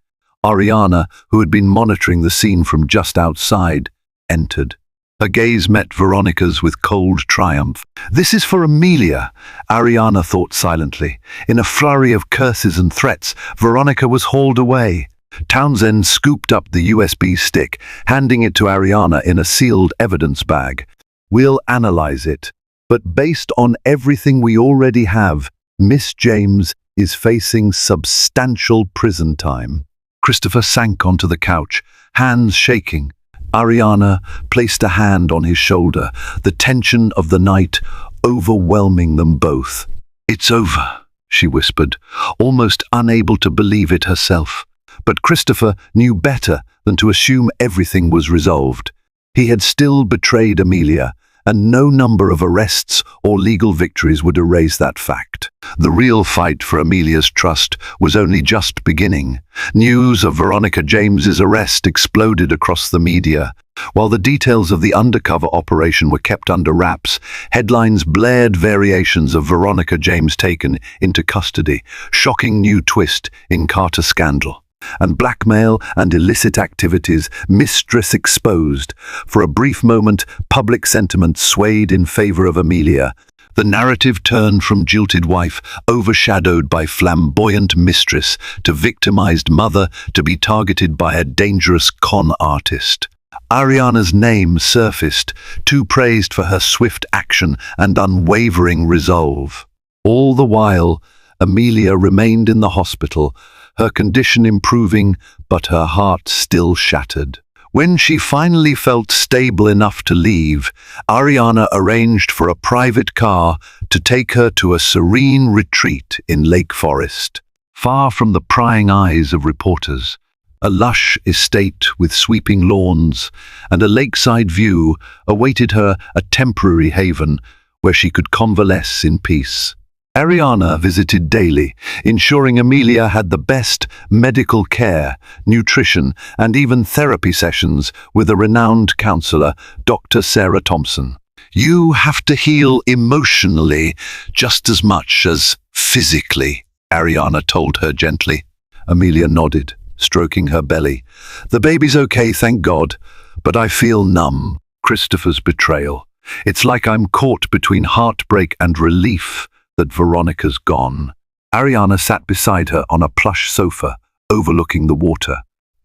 Ariana, who had been monitoring the scene from just outside, entered. Her gaze met Veronica's with cold triumph. "This is for Amelia," Ariana thought silently. In a flurry of curses and threats, Veronica was hauled away. Townsend scooped up the USB stick, handing it to Ariana in a sealed evidence bag. "We'll analyze it, but based on everything we already have, Miss James is facing substantial prison time." Christopher sank onto the couch, hands shaking. Ariana placed a hand on his shoulder, the tension of the night overwhelming them both. "It's over," she whispered, almost unable to believe it herself. But Christopher knew better than to assume everything was resolved. He had still betrayed Amelia, and no number of arrests or legal victories would erase that fact. The real fight for Amelia's trust was only just beginning. News of Veronica James's arrest exploded across the media. While the details of the undercover operation were kept under wraps, headlines blared variations of Veronica James taken into custody, shocking new twist in Carter scandal. And blackmail and illicit activities, Mistress exposed. For a brief moment, public sentiment swayed in favor of Amelia. The narrative turned from jilted wife, overshadowed by flamboyant mistress, to victimized mother, to be targeted by a dangerous con artist. Ariana's name surfaced, too praised for her swift action and unwavering resolve. All the while, Amelia remained in the hospital, her condition improving, but her heart still shattered. When she finally felt stable enough to leave, Ariana arranged for a private car to take her to a serene retreat in Lake Forest, far from the prying eyes of reporters. A lush estate with sweeping lawns and a lakeside view awaited her, a temporary haven where she could convalesce in peace. Ariana visited daily, ensuring Amelia had the best medical care, nutrition, and even therapy sessions with a renowned counselor, Dr. Sarah Thompson. "You have to heal emotionally just as much as physically," Ariana told her gently. Amelia nodded, stroking her belly. "The baby's okay, thank God, but I feel numb." Christopher's betrayal. "It's like I'm caught between heartbreak and relief that Veronica's gone." Ariana sat beside her on a plush sofa, overlooking the water.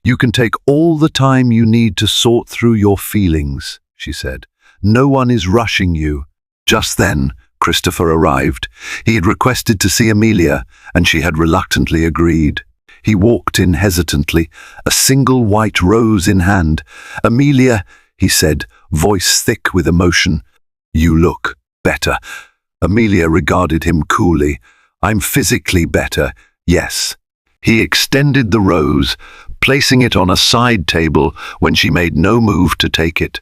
"You can take all the time you need to sort through your feelings," she said. "No one is rushing you." Just then, Christopher arrived. He had requested to see Amelia, and she had reluctantly agreed. He walked in hesitantly, a single white rose in hand. "Amelia," he said, voice thick with emotion, "you look better." Amelia regarded him coolly. "I'm physically better, yes." He extended the rose, placing it on a side table when she made no move to take it.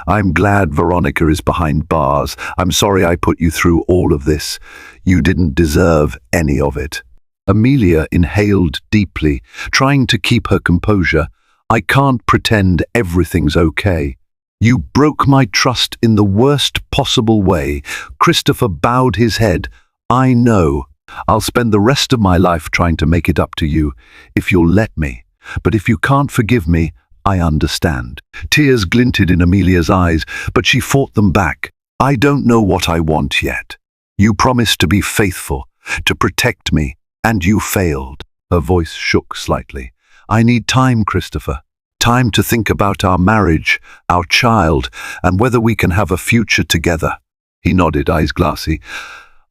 "I'm glad Veronica is behind bars. I'm sorry I put you through all of this. You didn't deserve any of it." Amelia inhaled deeply, trying to keep her composure. "I can't pretend everything's okay. You broke my trust in the worst possible way." Christopher bowed his head. "I know. I'll spend the rest of my life trying to make it up to you, if you'll let me. But if you can't forgive me, I understand." Tears glinted in Amelia's eyes, but she fought them back. "I don't know what I want yet. You promised to be faithful, to protect me, and you failed." Her voice shook slightly. "I need time, Christopher. Time to think about our marriage, our child, and whether we can have a future together." He nodded, eyes glassy.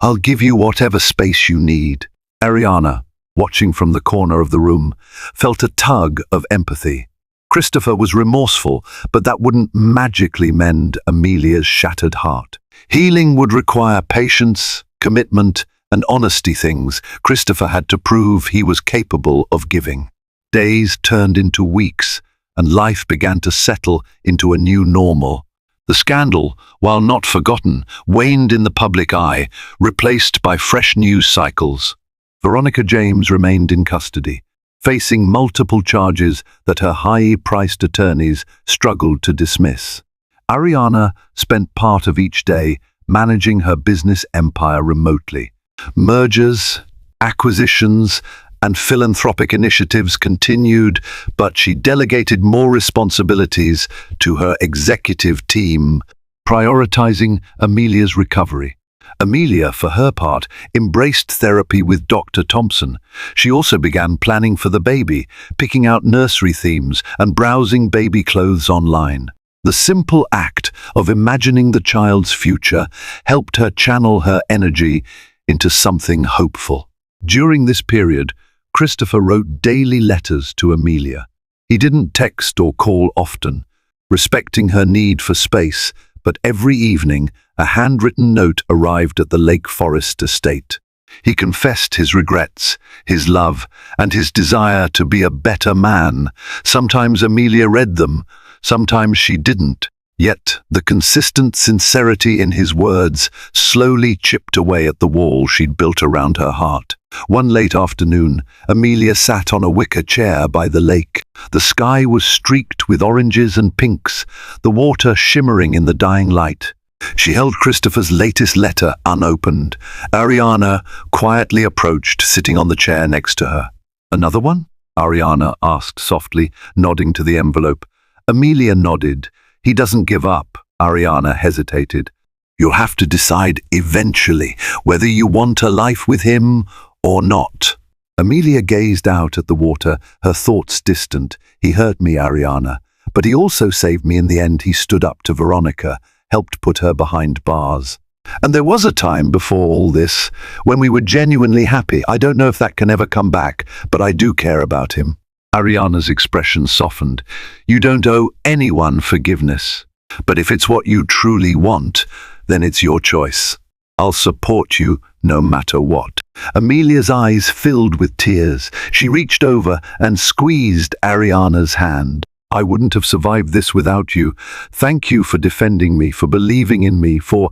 "I'll give you whatever space you need." Ariana, watching from the corner of the room, felt a tug of empathy. Christopher was remorseful, but that wouldn't magically mend Amelia's shattered heart. Healing would require patience, commitment, and honesty, things Christopher had to prove he was capable of giving. Days turned into weeks, and life began to settle into a new normal. The scandal, while not forgotten, waned in the public eye, replaced by fresh news cycles. Veronica James remained in custody, facing multiple charges that her high-priced attorneys struggled to dismiss. Ariana spent part of each day managing her business empire remotely. Mergers, acquisitions, and philanthropic initiatives continued, but she delegated more responsibilities to her executive team, prioritizing Amelia's recovery. Amelia, for her part, embraced therapy with Dr. Thompson. She also began planning for the baby, picking out nursery themes and browsing baby clothes online. The simple act of imagining the child's future helped her channel her energy into something hopeful. During this period, Christopher wrote daily letters to Amelia. He didn't text or call often, respecting her need for space, but every evening a handwritten note arrived at the Lake Forest estate. He confessed his regrets, his love, and his desire to be a better man. Sometimes Amelia read them, sometimes she didn't. Yet the consistent sincerity in his words slowly chipped away at the wall she'd built around her heart. One late afternoon, Amelia sat on a wicker chair by the lake. The sky was streaked with oranges and pinks, the water shimmering in the dying light. She held Christopher's latest letter unopened. Ariana quietly approached, sitting on the chair next to her. "Another one?" Ariana asked softly, nodding to the envelope. Amelia nodded. "He doesn't give up." Ariana hesitated. "You'll have to decide eventually whether you want a life with him or not." Amelia gazed out at the water, her thoughts distant. "He hurt me, Ariana, but he also saved me in the end." He stood up to Veronica, helped put her behind bars. "And there was a time before all this when we were genuinely happy. I don't know if that can ever come back, but I do care about him." Ariana's expression softened. "You don't owe anyone forgiveness. But if it's what you truly want, then it's your choice. I'll support you no matter what." Amelia's eyes filled with tears. She reached over and squeezed Ariana's hand. "I wouldn't have survived this without you. Thank you for defending me, for believing in me, for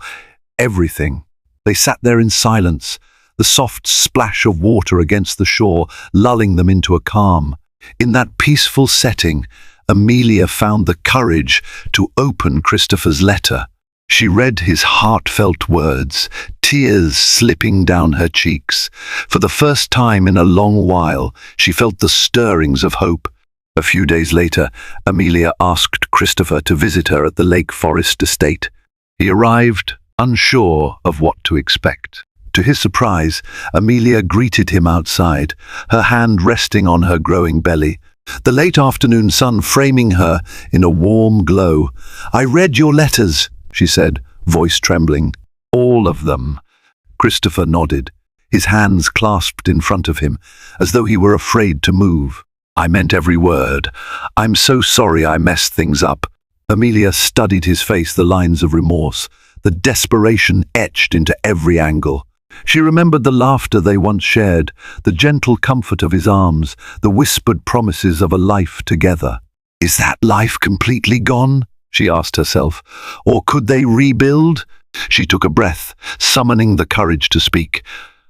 everything." They sat there in silence, the soft splash of water against the shore lulling them into a calm. In that peaceful setting, Amelia found the courage to open Christopher's letter. She read his heartfelt words, tears slipping down her cheeks. For the first time in a long while, she felt the stirrings of hope. A few days later, Amelia asked Christopher to visit her at the Lake Forest estate. He arrived, unsure of what to expect. To his surprise, Amelia greeted him outside, her hand resting on her growing belly, the late afternoon sun framing her in a warm glow. "I read your letters," she said, voice trembling. "All of them." Christopher nodded, his hands clasped in front of him, as though he were afraid to move. "I meant every word. I'm so sorry I messed things up." Amelia studied his face, the lines of remorse, the desperation etched into every angle. She remembered the laughter they once shared, the gentle comfort of his arms, the whispered promises of a life together. "Is that life completely gone?" she asked herself. "Or could they rebuild?" She took a breath, summoning the courage to speak.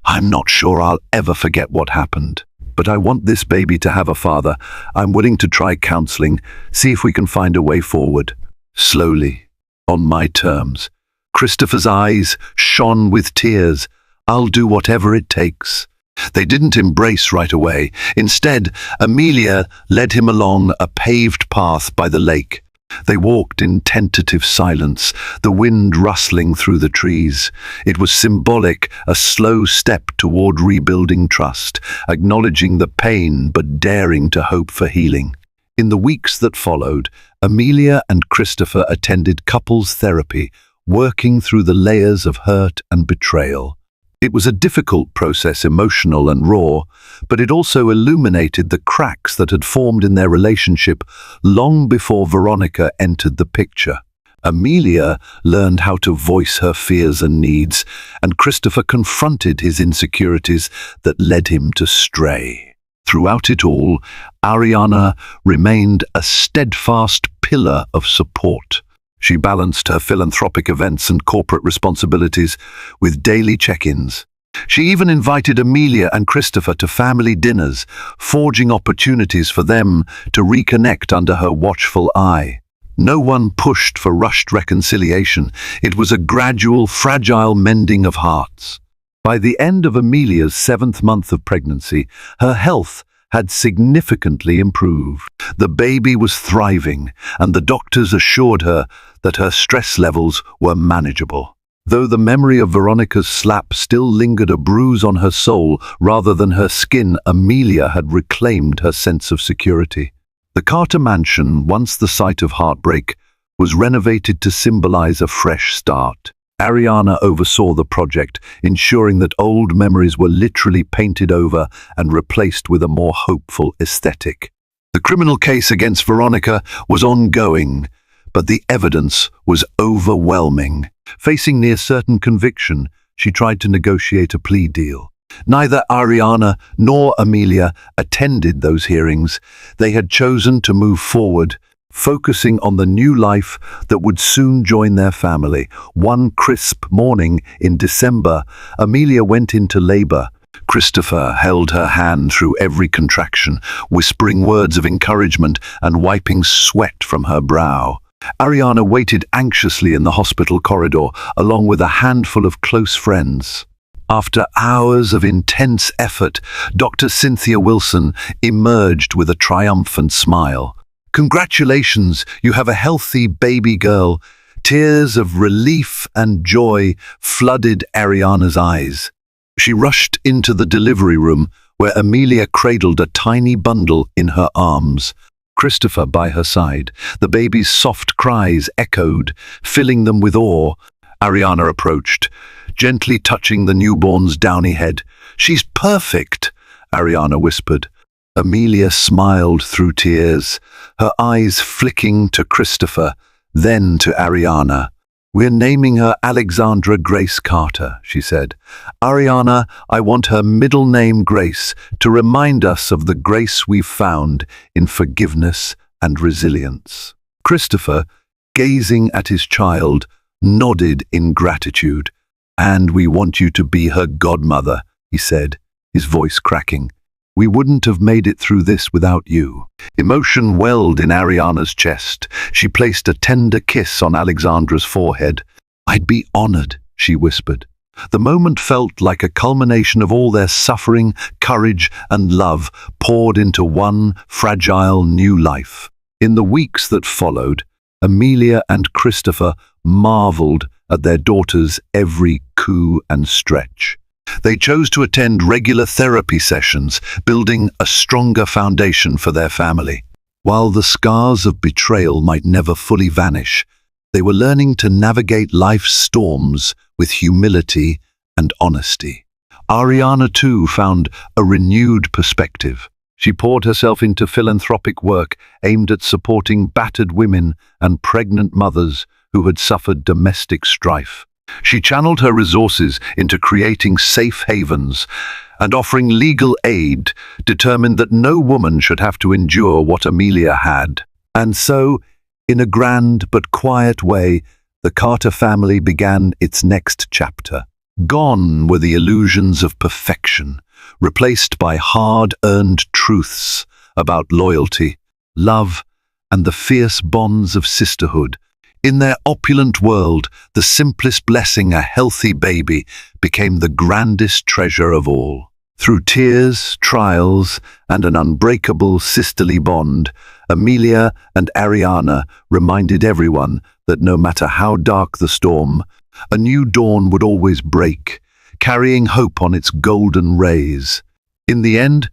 "I'm not sure I'll ever forget what happened. But I want this baby to have a father. I'm willing to try counseling, see if we can find a way forward. Slowly, on my terms." Christopher's eyes shone with tears. "I'll do whatever it takes." They didn't embrace right away. Instead, Amelia led him along a paved path by the lake. They walked in tentative silence, the wind rustling through the trees. It was symbolic, a slow step toward rebuilding trust, acknowledging the pain but daring to hope for healing. In the weeks that followed, Amelia and Christopher attended couples therapy, working through the layers of hurt and betrayal. It was a difficult process, emotional and raw, but it also illuminated the cracks that had formed in their relationship long before Veronica entered the picture. Amelia learned how to voice her fears and needs, and Christopher confronted his insecurities that led him to stray. Throughout it all, Ariana remained a steadfast pillar of support. She balanced her philanthropic events and corporate responsibilities with daily check-ins. She even invited Amelia and Christopher to family dinners, forging opportunities for them to reconnect under her watchful eye. No one pushed for rushed reconciliation. It was a gradual, fragile mending of hearts. By the end of Amelia's 7th month of pregnancy, her health had significantly improved. The baby was thriving, and the doctors assured her that her stress levels were manageable. Though the memory of Veronica's slap still lingered a bruise on her soul rather than her skin, Amelia had reclaimed her sense of security. The Carter mansion, once the site of heartbreak, was renovated to symbolize a fresh start. Ariana oversaw the project, ensuring that old memories were literally painted over and replaced with a more hopeful aesthetic. The criminal case against Veronica was ongoing, but the evidence was overwhelming. Facing near certain conviction, she tried to negotiate a plea deal. Neither Ariana nor Amelia attended those hearings. They had chosen to move forward, focusing on the new life that would soon join their family. One crisp morning in December, Amelia went into labor. Christopher held her hand through every contraction, whispering words of encouragement and wiping sweat from her brow. Ariana waited anxiously in the hospital corridor, along with a handful of close friends. After hours of intense effort, Dr. Cynthia Wilson emerged with a triumphant smile. "Congratulations, you have a healthy baby girl." Tears of relief and joy flooded Ariana's eyes. She rushed into the delivery room, where Amelia cradled a tiny bundle in her arms. Christopher by her side. The baby's soft cries echoed, filling them with awe. Ariana approached, gently touching the newborn's downy head. "She's perfect," Ariana whispered. Amelia smiled through tears, her eyes flicking to Christopher, then to Ariana. "We're naming her Alexandra Grace Carter," she said. "Ariana, I want her middle name Grace to remind us of the grace we've found in forgiveness and resilience." Christopher, gazing at his child, nodded in gratitude. "And we want you to be her godmother," he said, his voice cracking. "We wouldn't have made it through this without you." Emotion welled in Ariana's chest. She placed a tender kiss on Alexandra's forehead. "I'd be honored," she whispered. The moment felt like a culmination of all their suffering, courage, and love poured into one fragile new life. In the weeks that followed, Amelia and Christopher marveled at their daughter's every coup and stretch. They chose to attend regular therapy sessions, building a stronger foundation for their family. While the scars of betrayal might never fully vanish, they were learning to navigate life's storms with humility and honesty. Ariana, too, found a renewed perspective. She poured herself into philanthropic work aimed at supporting battered women and pregnant mothers who had suffered domestic strife. She channeled her resources into creating safe havens and offering legal aid, determined that no woman should have to endure what Amelia had. And so, in a grand but quiet way, the Carter family began its next chapter. Gone were the illusions of perfection, replaced by hard-earned truths about loyalty, love, and the fierce bonds of sisterhood. In their opulent world, the simplest blessing, a healthy baby, became the grandest treasure of all. Through tears, trials, and an unbreakable sisterly bond, Amelia and Ariana reminded everyone that no matter how dark the storm, a new dawn would always break, carrying hope on its golden rays. In the end,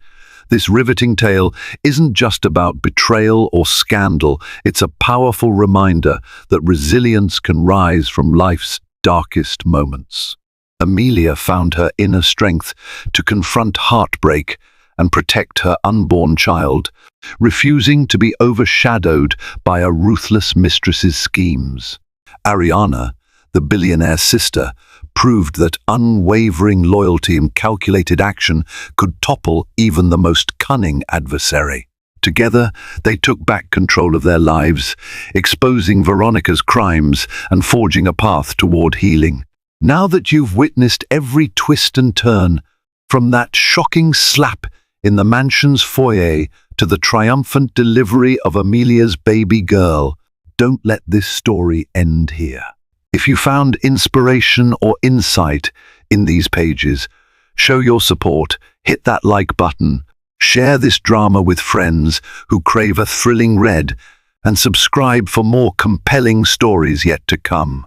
this riveting tale isn't just about betrayal or scandal, it's a powerful reminder that resilience can rise from life's darkest moments. Amelia found her inner strength to confront heartbreak and protect her unborn child, refusing to be overshadowed by a ruthless mistress's schemes. Ariana, the billionaire sister, proved that unwavering loyalty and calculated action could topple even the most cunning adversary. Together, they took back control of their lives, exposing Veronica's crimes and forging a path toward healing. Now that you've witnessed every twist and turn, from that shocking slap in the mansion's foyer to the triumphant delivery of Amelia's baby girl, don't let this story end here. If you found inspiration or insight in these pages, show your support, hit that like button, share this drama with friends who crave a thrilling read, and subscribe for more compelling stories yet to come.